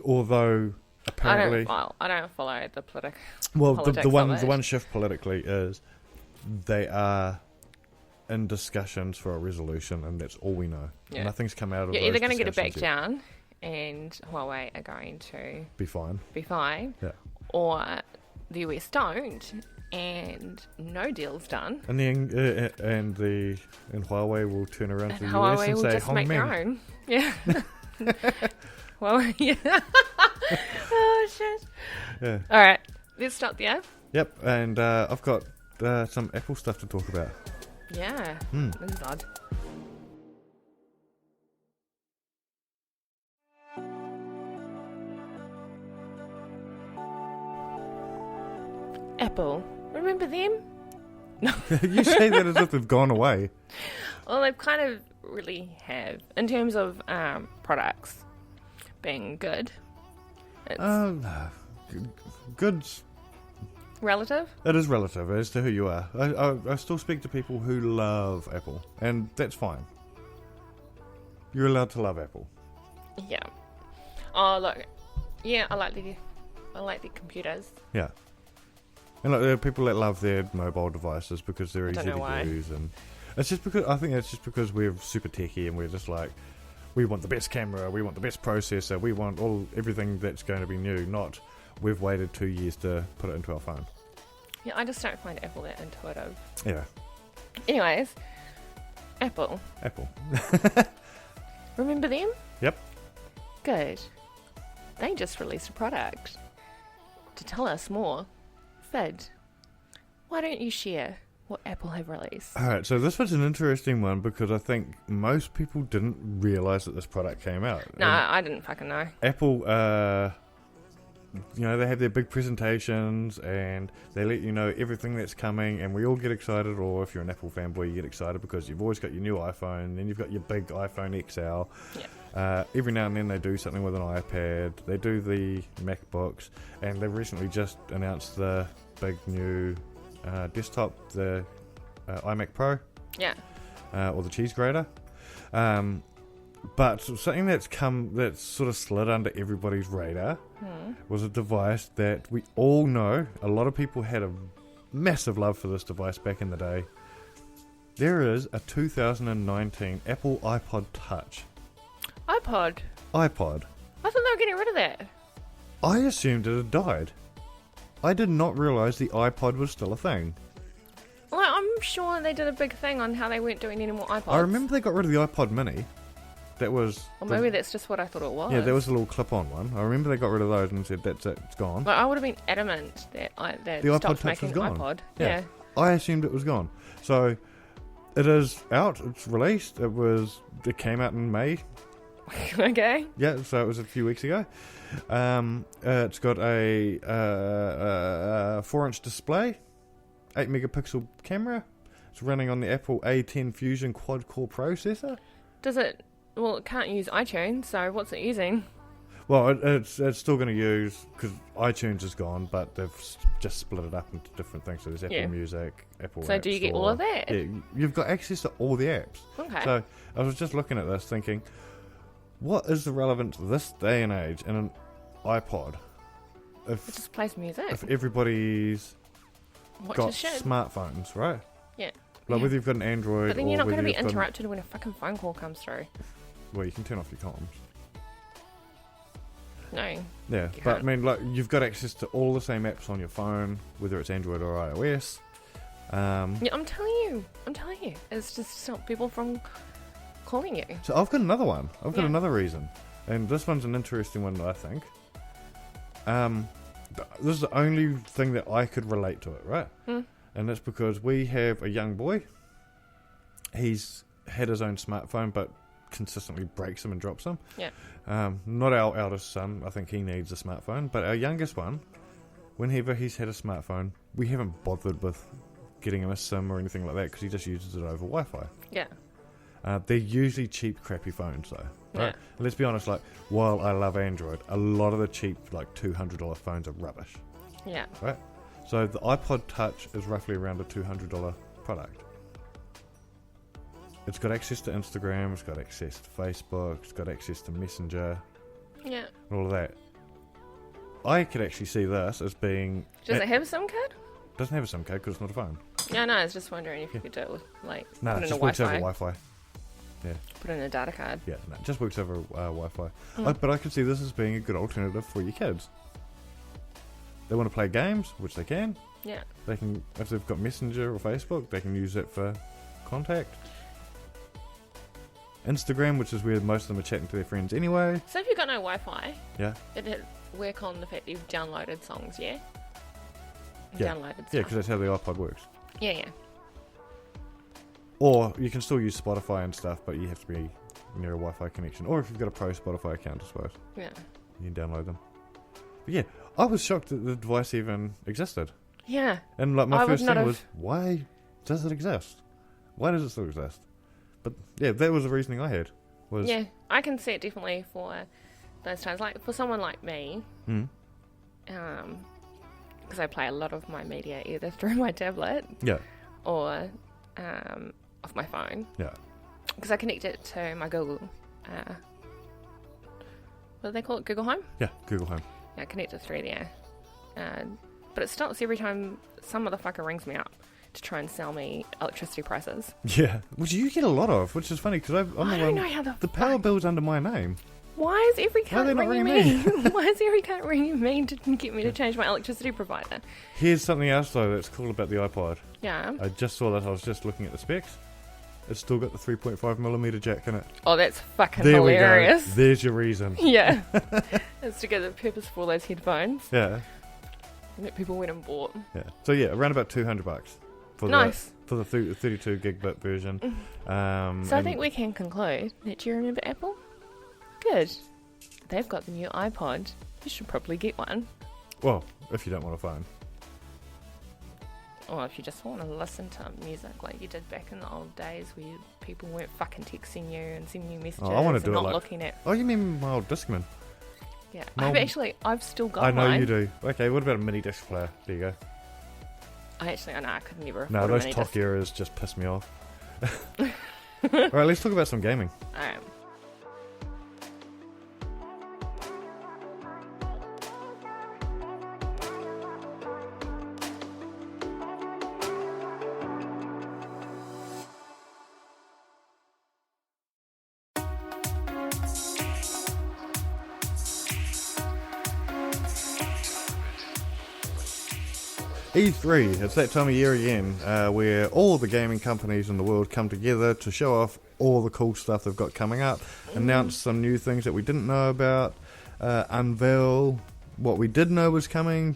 Although apparently, I don't follow the politics. Well, the one shift politically is they are in discussions for a resolution, and that's all we know. Yeah. Nothing's come out of. You're those either going to get it back discussions yet. down, and Huawei are going to Be fine. Yeah. Or the US don't, and no deal's done. And then and Huawei will turn around to the Huawei US and will say, just make their Hongmeng. own. Yeah. Well, yeah. Oh shit. Yeah. All right, let's stop there. Yep, and I've got some Apple stuff to talk about. Yeah. This is odd. Apple. Remember them? No. You say that as if they've gone away. Well, they've kind of really have. In terms of products being good. It's Good's... relative? It is relative as to who you are. I still speak to people who love Apple, and that's fine. You're allowed to love Apple. Yeah. Oh, look. Yeah, I like the computers. Yeah. And like, there are people that love their mobile devices because they're easy to use, and it's just because I think it's just because we're super techy and we're just like, we want the best camera, we want the best processor, we want everything that's going to be new. Not we've waited 2 years to put it into our phone. Yeah, I just don't find Apple that intuitive. Yeah. Anyways, Apple. Remember them? Yep. Good. They just released a product. To tell us more, Fid, why don't you share what Apple have released? Alright, so this was an interesting one because I think most people didn't realise that this product came out. No, I didn't fucking know. Apple, they have their big presentations and they let you know everything that's coming, and we all get excited, or if you're an Apple fanboy, you get excited because you've always got your new iPhone, then you've got your big iPhone XL. Yeah. Every now and then they do something with an iPad, they do the MacBooks, and they've recently just announced the big new desktop, the iMac Pro. Yeah. Or the cheese grater. But something that's sort of slid under everybody's radar was a device that we all know. A lot of people had a massive love for this device back in the day. There is a 2019 Apple iPod Touch. iPod? I thought they were getting rid of that. I assumed it had died. I did not realise the iPod was still a thing. Well, I'm sure they did a big thing on how they weren't doing any more iPods. I remember they got rid of the iPod Mini. That was... Or maybe that's just what I thought it was. Yeah, there was a little clip-on one. I remember they got rid of those and said, that's it, it's gone. Well, I would have been adamant that the stopped iPod Touch making was gone. iPod. Yeah. I assumed it was gone. So, it is out. It's released. It came out in May. Okay. Yeah, so it was a few weeks ago. It's got a 4-inch display, 8 megapixel camera. It's running on the Apple A10 Fusion quad-core processor. Does it... Well, it can't use iTunes, so what's it using? Well, it's still going to use, because iTunes is gone, but they've just split it up into different things. So there's Apple Music, Apple So App do you get Store. all of that? Yeah, you've got access to all the apps. Okay. So I was just looking at this thinking, what is the relevance this day and age in an iPod? It just plays music. If everybody's got shit. smartphones, right? Yeah. Like whether you've got an Android But then or you're not whether going to be you've got interrupted when a fucking phone call comes through. well, you can turn off your comms. No. Yeah, You but I can't. mean, like, you've got access to all the same apps on your phone, whether it's Android or iOS. Yeah, I'm telling you. It's just to stop people from calling you. So I've got another one. I've got Yeah. another reason, and this one's an interesting one, I think. This is the only thing that I could relate to it, right? And that's because we have a young boy. He's had his own smartphone, but consistently breaks him and drops him. Yeah. Not our eldest son. I think he needs a smartphone, but our youngest one, whenever he's had a smartphone, we haven't bothered with getting him a SIM or anything like that because he just uses it over Wi-Fi. Yeah. They're usually cheap, crappy phones, though. Right? Yeah. And let's be honest, like, while I love Android, a lot of the cheap, like, $200 phones are rubbish. Yeah. Right? So the iPod Touch is roughly around a $200 product. It's got access to Instagram, it's got access to Facebook, it's got access to Messenger, Yeah. and all of that. I could actually see this as being... Does it have a SIM card? Doesn't have a SIM card because it's not a phone. Yeah, no, I was just wondering if you could do it with, like, No, put it in a just works over Wi-Fi. Wi-Fi. Yeah. Put in a data card. Yeah, no, it just works over Wi-Fi. But I could see this as being a good alternative for your kids. They want to play games, which they can. Yeah. They can, if they've got Messenger or Facebook, they can use it for contact. Instagram, which is where most of them are chatting to their friends anyway. So if you've got no Wi-Fi, Yeah. it'd work on the fact that you've downloaded songs, yeah? Yeah. Downloaded stuff. Yeah, because that's how the iPod works. Yeah. Or you can still use Spotify and stuff, but you have to be near a Wi-Fi connection. Or if you've got a pro Spotify account, I suppose, Yeah. you can download them. But yeah, I was shocked that the device even existed. Yeah. And like my I would first not thing have- was, why does it exist? Why does it still exist? But yeah, that was the reasoning I had. Was Yeah. I can see it definitely for those times. Like, for someone like me, because I play a lot of my media either through my tablet Yeah, or off my phone. yeah, Because I connect it to my Google. What do they call it? Google Home? yeah. Google Home. Yeah, I connect it through there. But it stops every time some motherfucker rings me up to try and sell me electricity prices. Yeah, which you get a lot of, which is funny because I'm I the don't one. know how The power bill's under my name. Why is every Why are they cunt not ringing ringing me? Why is every cunt ringing me to get me to change my electricity provider? Here's something else though that's cool about the iPod. Yeah. I just saw that. I was just looking at the specs. It's still got the 3.5mm jack in it. Oh, that's fucking There hilarious. we go. There's your reason. Yeah. It's to get the purpose for all those headphones Yeah, that people went and bought. yeah. So yeah, around about $200 for Nice. for the 32 gigabit version. So I and- think we can conclude that, do you remember Apple? Good. They've got the new iPod. You should probably get one. well, if you don't want a phone. Or if you just want to listen to music like you did back in the old days where people weren't fucking texting you and sending you messages I wanna and do it not like- looking at... Oh, you mean my old Discman? Yeah. Well, I've still got I know mine. you do. Okay, what about a mini disc player? There you go. I could never afford No, a those mini talk disc. eras just piss me off. Alright, let's talk about some gaming. Alright. E3, it's that time of year again, where all the gaming companies in the world come together to show off all the cool stuff they've got coming up, announce some new things that we didn't know about, unveil what we did know was coming,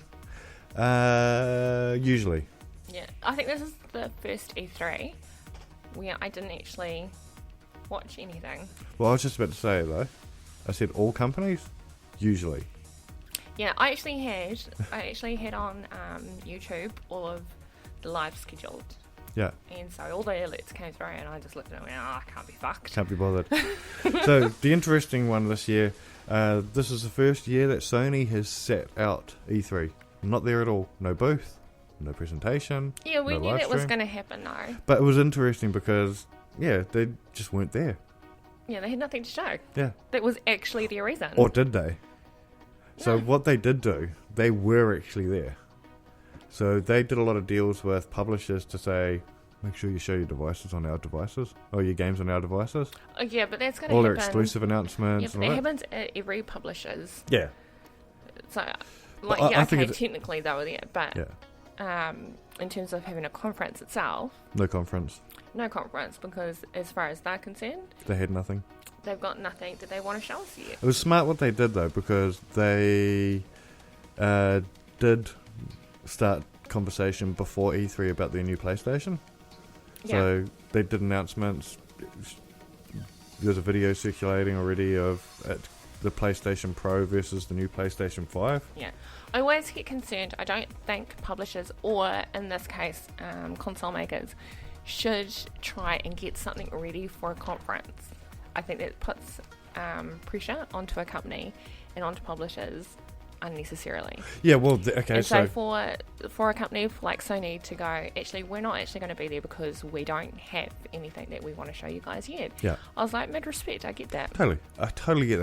usually. Yeah. I think this is the first E3 where I didn't actually watch anything. Well, I was just about to say, though, I said all companies, usually. Yeah, I actually had on YouTube all of the live scheduled. Yeah, And so all the alerts came through and I just looked at it and went, I can't be fucked. can't be bothered. So, the interesting one this year, This is the first year that Sony has sat out E3. Not there at all. No booth, no presentation. Yeah, we no knew live that was stream. going to happen, though. But it was interesting because, they just weren't there. Yeah, they had nothing to show. Yeah. That was actually their reason. Or did they? So No. what they did do, they were actually there. So they did a lot of deals with publishers to say, make sure you show your devices on our devices, or your games on our devices. Oh, yeah, but that's going to All happen. their exclusive announcements. Yeah, but and that all that. happens at every publisher's. Yeah. So, But I think technically they were there, but Yeah. in terms of having a conference itself, No conference. no conference, because as far as they're concerned, They had nothing. they've got nothing that they want to show us yet. It was smart what they did, though, because they did start conversation before E3 about their new PlayStation. Yeah. So they did announcements. There's a video circulating already of the PlayStation Pro versus the new PlayStation 5. Yeah. I always get concerned. I don't think publishers, or in this case, console makers, should try and get something ready for a conference. I think that puts pressure onto a company and onto publishers unnecessarily. Yeah, well, okay, And so for a company like Sony to go, actually, we're not actually going to be there because we don't have anything that we want to show you guys yet. Yeah. I was like, mid respect, I get that. Totally. I totally get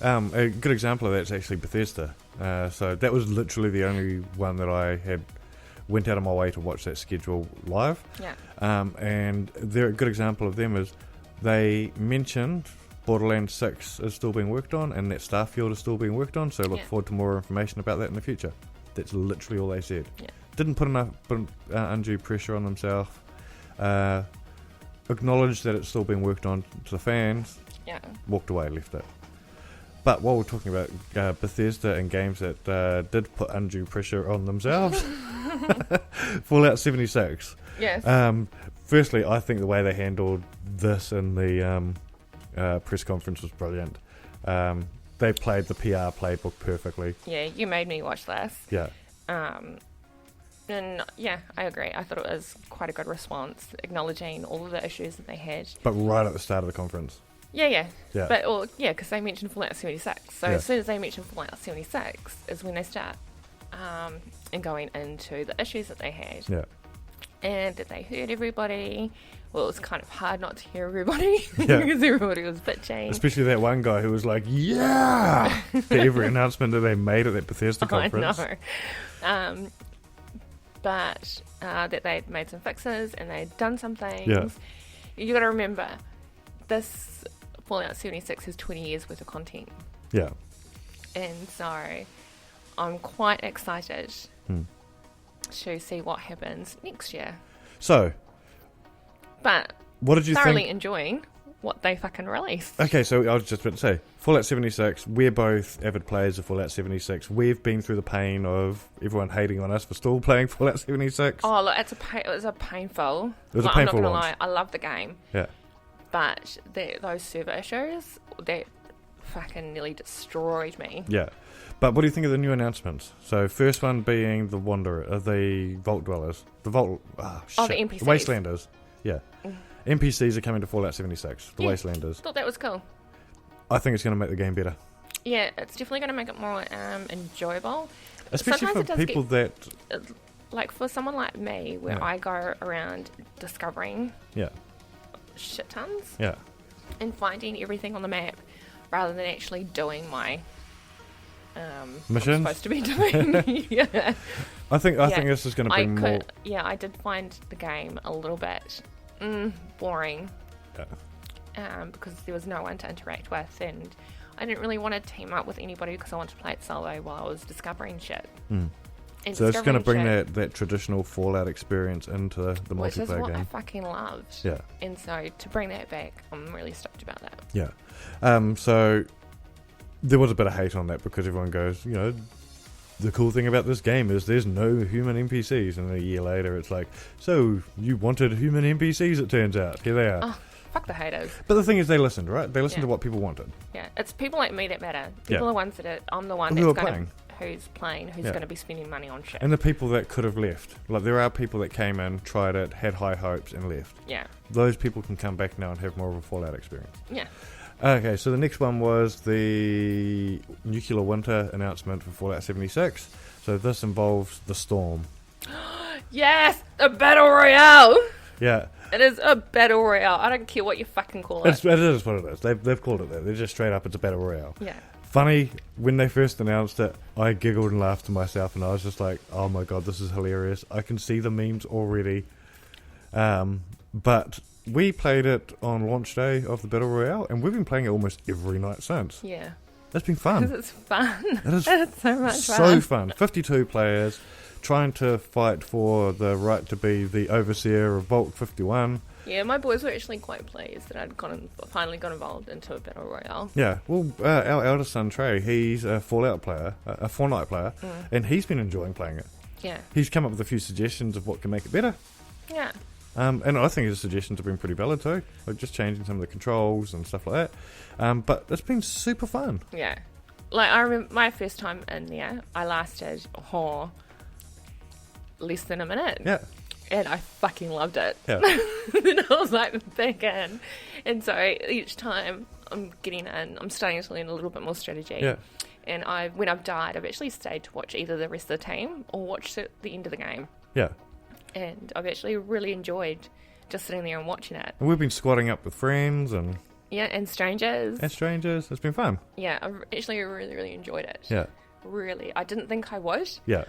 that. A good example of that is actually Bethesda. So that was literally the only one that I went out of my way to watch that schedule live. Yeah. And a good example of them is they mentioned Borderlands 6 is still being worked on, and that Starfield is still being worked on, so look forward to more information about that in the future. That's literally all they said. Yeah. Didn't put enough undue pressure on themselves. Acknowledged that it's still being worked on to the fans. Yeah. Walked away, left it. But while we're talking about Bethesda and games that did put undue pressure on themselves, Fallout 76. Yes. Firstly, I think the way they handled this in the press conference was brilliant. They played the PR playbook perfectly. Yeah, you made me watch this. Yeah. And yeah, I agree. I thought it was quite a good response, acknowledging all of the issues that they had. But right at the start of the conference. Yeah. Yeah. But, because they mentioned Fallout 76. So Yeah. as soon as they mentioned Fallout 76 is when they start and going into the issues that they had. Yeah. And that they heard everybody. Well, it was kind of hard not to hear everybody Yeah. because everybody was bitching. Especially that one guy who was like, yeah! to every announcement that they made at that Bethesda conference. I know. But that they'd made some fixes and they'd done some things. Yeah. You got to remember, this Fallout 76 is 20 years worth of content. Yeah. And so I'm quite excited to see what happens next year. So, But what did you thoroughly think? enjoying what they fucking released. Okay, so I was just about to say, Fallout 76, we're both avid players of Fallout 76. We've been through the pain of everyone hating on us for still playing Fallout 76. Oh, look, it was a painful. It was a I'm painful not gonna launch. lie, I love the game, Yeah. but those server issues that fucking nearly destroyed me. Yeah. But what do you think of the new announcements? So, first one being the Wanderer, the Vault Dwellers. The Vault... shit. the NPCs. The Wastelanders. Yeah. NPCs are coming to Fallout 76. The Wastelanders. Thought that was cool. I think it's going to make the game better. Yeah, it's definitely going to make it more enjoyable. Especially Sometimes for it does people that... Like, for someone like me, where Yeah. I go around discovering Yeah. shit tons Yeah. and finding everything on the map rather than actually doing my what Missions? I'm supposed to be doing. Yeah. I think this is going to bring more... Yeah, I did find the game a little bit boring. Yeah. Because there was no one to interact with, and I didn't really want to team up with anybody because I wanted to play it solo while I was discovering shit. And So it's going to bring shit, that traditional Fallout experience into the which is multiplayer what I game. fucking loved. Yeah. And so to bring that back, I'm really stoked about that. Yeah. So there was a bit of hate on that because everyone goes, the cool thing about this game is there's no human NPCs. And a year later it's like, so you wanted human NPCs, it turns out. Here they are. Oh, fuck the haters. But the thing is they listened, right? They listened to what people wanted. Yeah, it's people like me that matter. People Yeah. are the ones that I'm the one Who that's are going to... Who's playing, who's Yeah. going to be spending money on shit. And the people that could have left. Like, there are people that came in, tried it, had high hopes, and left. Yeah. Those people can come back now and have more of a Fallout experience. Yeah. Okay, so the next one was the nuclear winter announcement for Fallout 76. So this involves the Storm. Yes, a battle royale. Yeah. It is a battle royale. I don't care what you fucking call it. It is what it is. They've called it that. They're just straight up, it's a battle royale. Yeah. Funny, when they first announced it, I giggled and laughed to myself, and I was just like, oh my god, this is hilarious. I can see the memes already. But we played it on launch day of the battle royale, and we've been playing it almost every night since. Yeah. It's been fun. Because it's fun. It is it's so much so fun. fun. 52 players trying to fight for the right to be the overseer of Vault 51. Yeah, my boys were actually quite pleased that I'd finally got involved into a battle royale. Yeah, well, our eldest son Trey, he's a Fallout player, a Fortnite player, and he's been enjoying playing it. Yeah. He's come up with a few suggestions of what can make it better. Yeah. And I think his suggestions have been pretty valid too, like just changing some of the controls and stuff like that. But it's been super fun. Yeah. Like, I remember my first time in there, I lasted less than a minute. Yeah. And I fucking loved it. Yeah. Then I was like back in. And so each time I'm getting in, I'm starting to learn a little bit more strategy. Yeah. And when I've died, I've actually stayed to watch either the rest of the team or watch the end of the game. Yeah. And I've actually really enjoyed just sitting there and watching it. And we've been squatting up with friends and strangers. And strangers. It's been fun. Yeah, I've actually really, really enjoyed it. Yeah. Really. I didn't think I would. Yeah.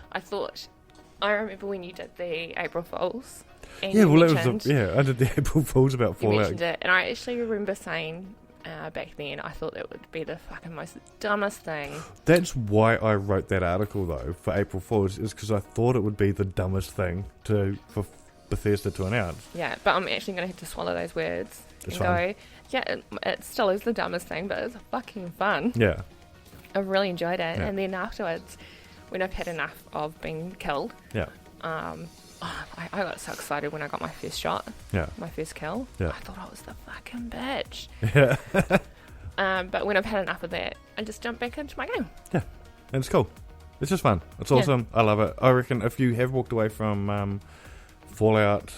I remember when you did the April Fools. And Yeah, well, mentioned, I did the April Fools about you Fallout. mentioned it, and I actually remember saying back then, I thought it would be the fucking most dumbest thing. That's why I wrote that article, though, for April Fools, is because I thought it would be the dumbest thing for Bethesda to announce. Yeah, but I'm actually going to have to swallow those words That's and fine. go, yeah, it still is the dumbest thing, but it's fucking fun. Yeah. I really enjoyed it. Yeah. And then afterwards, when I've had enough of being killed, Yeah. I got so excited when I got my first shot, Yeah. my first kill. Yeah. I thought I was the fucking bitch. Yeah. But when I've had enough of that, I just jump back into my game. Yeah. And it's cool. It's just fun. It's awesome. I love it. I reckon if you have walked away from Fallout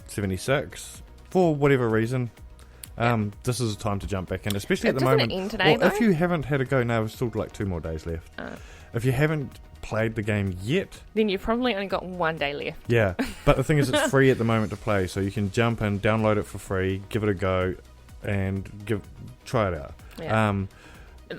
76 for whatever reason, this is a time to jump back in, especially at the moment. End today, if you haven't had a go now, there's still like 2 more days left. If you haven't played the game yet, then you've probably only got 1 day left. Yeah, but the thing is, it's free at the moment to play, so you can jump in, download it for free, give it a go, and try it out. Yeah. And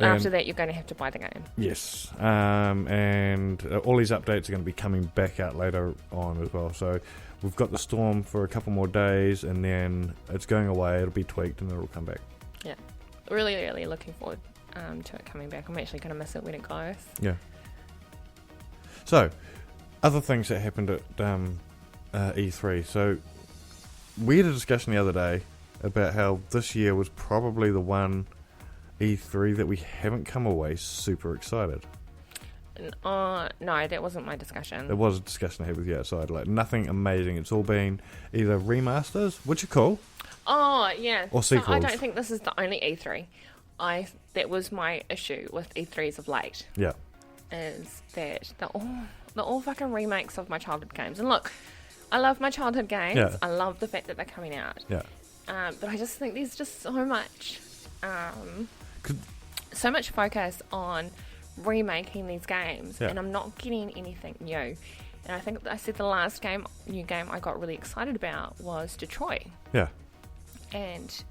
after that, you're going to have to buy the game. Yes, and all these updates are going to be coming back out later on as well. So we've got the Storm for a couple more days, and then it's going away. It'll be tweaked, and it'll come back. Yeah, really, really looking forward to it coming back. I'm actually going to miss it when it goes. Yeah. So, other things that happened at E3. So, we had a discussion the other day about how this year was probably the one E3 that we haven't come away super excited. No, that wasn't my discussion. There was a discussion I had with you outside. Like, nothing amazing. It's all been either remasters, which are cool. Oh, yeah. Or sequels. So I don't think this is the only E3. That was my issue with E3s of late. Yeah. Is that they're all fucking remakes of my childhood games. And look, I love my childhood games. Yeah. I love the fact that they're coming out. Yeah. But I just think there's just so much focus on remaking these games, and I'm not getting anything new. And I think I said the last new game I got really excited about was Detroit. Yeah. And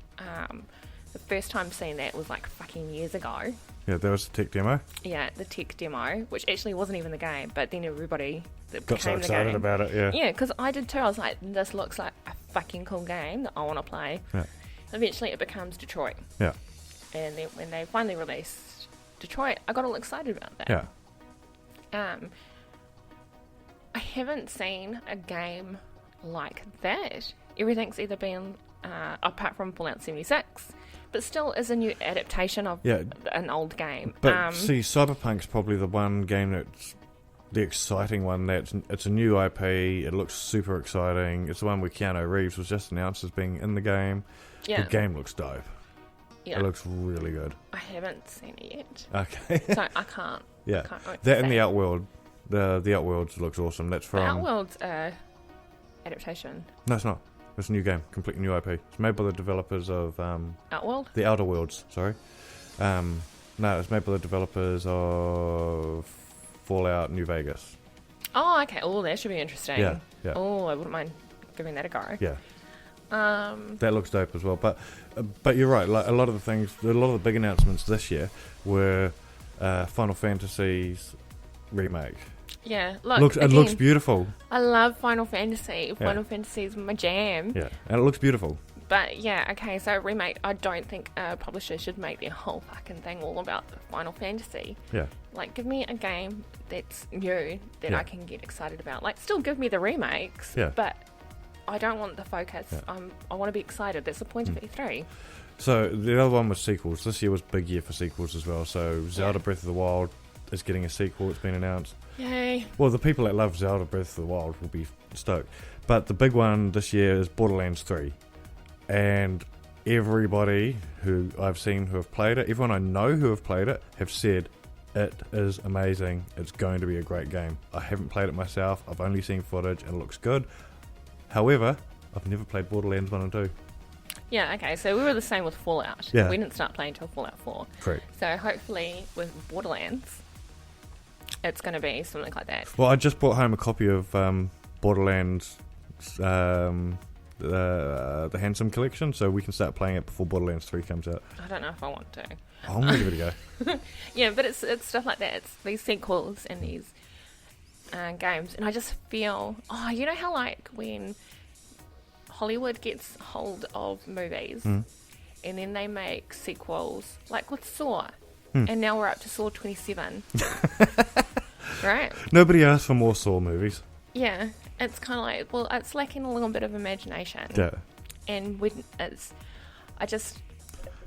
the first time seeing that was like fucking years ago. Yeah, there was the tech demo. Yeah, the tech demo, which actually wasn't even the game, but then everybody that Got so became the excited game. about it, yeah. Yeah, because I did too. I was like, this looks like a fucking cool game that I want to play. Yeah. Eventually it becomes Detroit. Yeah. And then when they finally released Detroit, I got all excited about that. Yeah. I haven't seen a game like that. Everything's either been, apart from Fallout 76, but still is a new adaptation of an old game. But see, Cyberpunk's probably the one game that's the exciting one. It's a new IP. It looks super exciting. It's the one where Keanu Reeves was just announced as being in the game. Yeah. The game looks dope. Yeah. It looks really good. I haven't seen it yet. Okay. So I can't. Yeah. I can't wait That to and see the it. Outworld. The Outworlds looks awesome. That's The from... Outworld's adaptation. No, it's not. It's a new game. Completely new IP. It's made by the developers of... Outworld? The Outer Worlds, sorry. No, it's made by the developers of Fallout New Vegas. Oh, okay. Oh, that should be interesting. Yeah. Oh, I wouldn't mind giving that a go. Yeah. That looks dope as well. But you're right. Like a lot of the big announcements this year were Final Fantasy's remake. Yeah, It looks beautiful. I love Final Fantasy. Final Fantasy is my jam. Yeah, and it looks beautiful. But yeah, okay, so remake, I don't think a publisher should make their whole fucking thing all about Final Fantasy. Yeah. Like, give me a game that's new that I can get excited about. Like, still give me the remakes, but I don't want the focus. Yeah. I want to be excited. That's the point of E3. So the other one was sequels. This year was a big year for sequels as well. So Zelda Breath of the Wild is getting a sequel. It's been announced. Yay. Well, the people that love Zelda Breath of the Wild will be stoked. But the big one this year is Borderlands 3. And everybody who I've seen who have played it, everyone I know who have played it, have said it is amazing. It's going to be a great game. I haven't played it myself. I've only seen footage and it looks good. However, I've never played Borderlands 1 and 2. Yeah, okay, so we were the same with Fallout. Yeah. We didn't start playing until Fallout 4. Correct. So hopefully with Borderlands, it's going to be something like that. Well, I just brought home a copy of Borderlands, the Handsome Collection, so we can start playing it before Borderlands 3 comes out. I don't know if I want to. I'm going to give it a go. Yeah, but it's stuff like that. It's these sequels and these games. And I just feel, you know how like when Hollywood gets hold of movies and then they make sequels, like with Saw, and now we're up to Saw 27. Right? Nobody asked for more Saw movies. Yeah, it's kind of like, well, it's lacking a little bit of imagination. Yeah. And when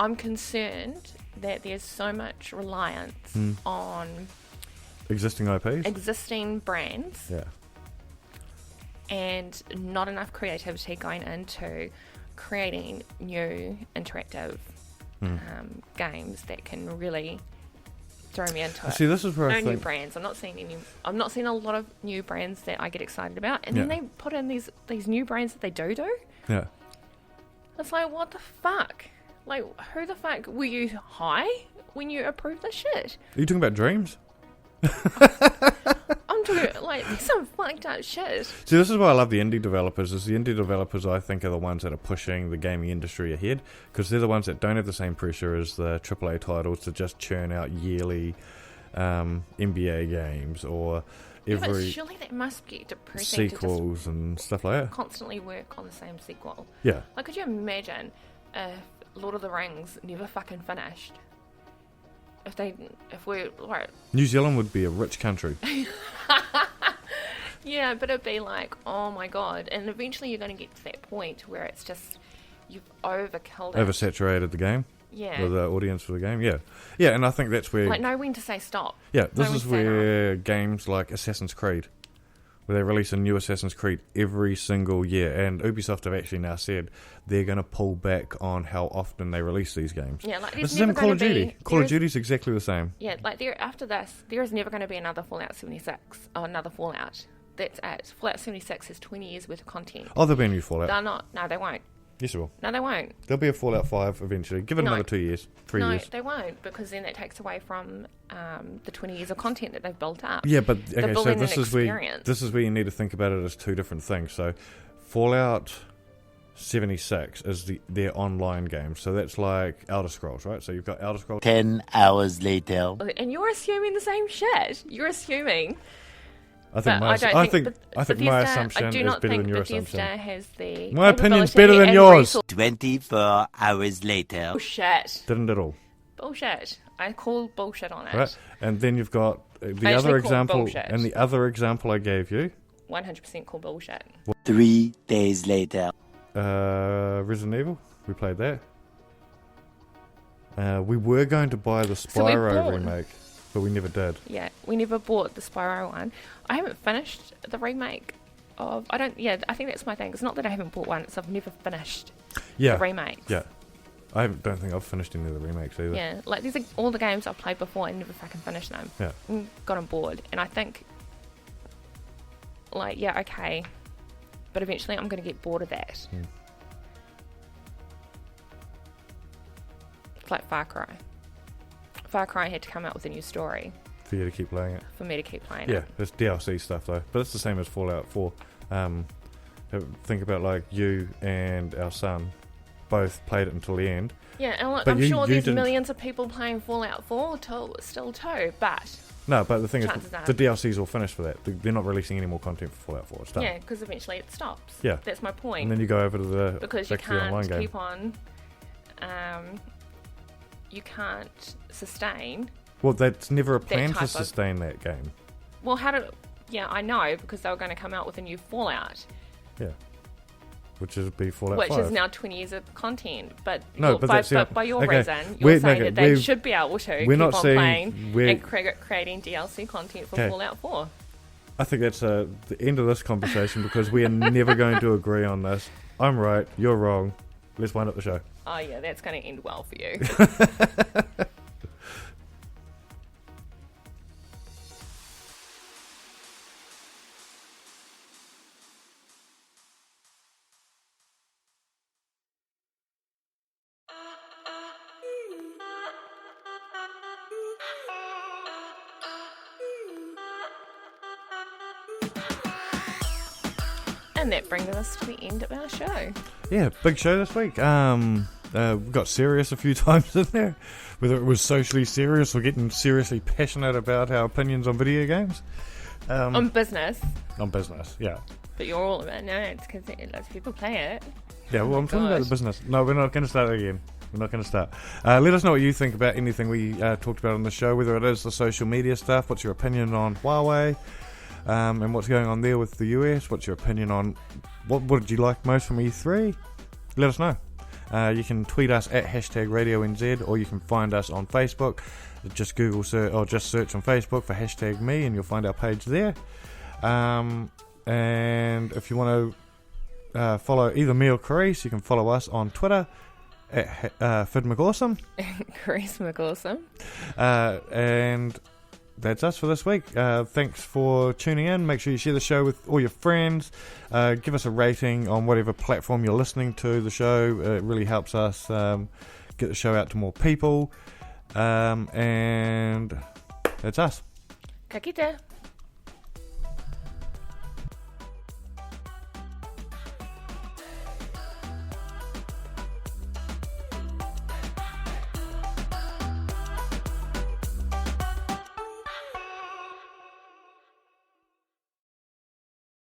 I'm concerned that there's so much reliance on existing IPs, existing brands, and not enough creativity going into creating new interactive games that can really throw me into it. See, this is where I think new brands. I'm not seeing a lot of new brands that I get excited about, and then they put in these new brands that they do. Yeah. It's like, what the fuck? Like, who the fuck were you high when you approved this shit? Are you talking about Dreams? I'm talking like some fucked up shit. See, this is why I love the indie developers. Is the indie developers I think are the ones that are pushing the gaming industry ahead, because they're the ones that don't have the same pressure as the AAA titles to just churn out yearly NBA games or every. But surely that must be depressing. Sequels and stuff like that. Constantly work on the same sequel. Yeah. Like, could you imagine if Lord of the Rings never fucking finished? If we're right. New Zealand would be a rich country. Yeah, but it'd be like, oh my god. And eventually you're going to get to that point where it's just, you've overkilled it. Oversaturated the game. Yeah. With the audience for the game, yeah. Yeah, and I think that's where... Like, know when to say stop. Yeah, this is where games like Assassin's Creed, where they release a new Assassin's Creed every single year, and Ubisoft have actually now said they're going to pull back on how often they release these games. Yeah, like this is in Call of Duty. Call of Duty's exactly the same. Yeah, like after this, there is never going to be another Fallout 76 or another Fallout. That's it. Fallout 76 has 20 years worth of content. Oh, there'll be a new Fallout. They're not. No, they won't. Yes, it will. No, they won't. There'll be a Fallout 5 eventually. Give it another 2 years, 3 years. No, they won't, because then that takes away from the 20 years of content that they've built up. Yeah, but okay, so this is where you need to think about it as two different things. So, Fallout 76 is their online game. So that's like Elder Scrolls, right? So you've got Elder Scrolls. 10 hours later. And you're assuming the same shit. You're assuming. I think my assumption is better than your assumption. Has the my opinion's better than yours. 24 hours later. Bullshit. Didn't at all. Bullshit. I call bullshit on it. Right. And then you've got the other example, and the other example I gave you. 100% call bullshit. 3 days later. Resident Evil. We played that. We were going to buy the Spyro remake, but we never did. Yeah, we never bought the Spyro one. I haven't finished the remake of... I think that's my thing. It's not that I haven't bought one, it's I've never finished the remakes. Yeah. I don't think I've finished any of the remakes either. Yeah, like these are all the games I've played before and never fucking finished them. Yeah. And got on board. And I think, like, yeah, okay. But eventually I'm going to get bored of that. It's like Far Cry. Far Cry had to come out with a new story For you to keep playing it. for me to keep playing Yeah, it. it's DLC stuff though. But it's the same as Fallout 4. Think about like you and our son both played it until the end. Yeah, and look, But I'm you sure there's didn't- millions of people playing Fallout 4 still too, but No, but the thing is, Chances are. the DLC's all finished for that. They're not releasing any more content for Fallout 4. It's done. yeah, because eventually it stops. Yeah. That's my point. And then you go over to the Because you back to the online can't game. keep on, you can't sustain. Well, that's never a plan type to of- sustain that game. Well, yeah, I know, because they were going to come out with a new Fallout, Yeah. Which is be Fallout which 5. is now 20 years of content. But, No, but that's the- by your okay, reason, we're- you're saying okay, that they we're- should be able to we're keep not on saying playing we're- and creating DLC content for Okay. Fallout 4. I think that's the end of this conversation because we are never going to agree on this. I'm right, you're wrong. Let's wind up the show. Oh yeah, that's going to end well for you. And that brings us to the end of our show. Yeah, big show this week. We got serious a few times in there, whether it was socially serious or getting seriously passionate about our opinions on video games. On business. On business, yeah. But you're all about, no, it's because lots of people play it. Yeah, well, I'm talking about the business. No, we're not going to start again. We're not going to start. Let us know what you think about anything we talked about on the show, whether it is the social media stuff. What's your opinion on Huawei? And what's going on there with the US? What's your opinion on what did you like most from E3? Let us know. You can tweet us at #RadioNZ, or you can find us on Facebook. Just Google search or just search on Facebook for #me, and you'll find our page there. And if you want to follow either me or Carice, you can follow us on Twitter at FidMcAwesome. Chris McAwesome. And that's us for this week. Thanks for tuning in. Make sure you share the show with all your friends. Give us a rating on whatever platform you're listening to the show. It really helps us get the show out to more people. And that's us. Ka kite.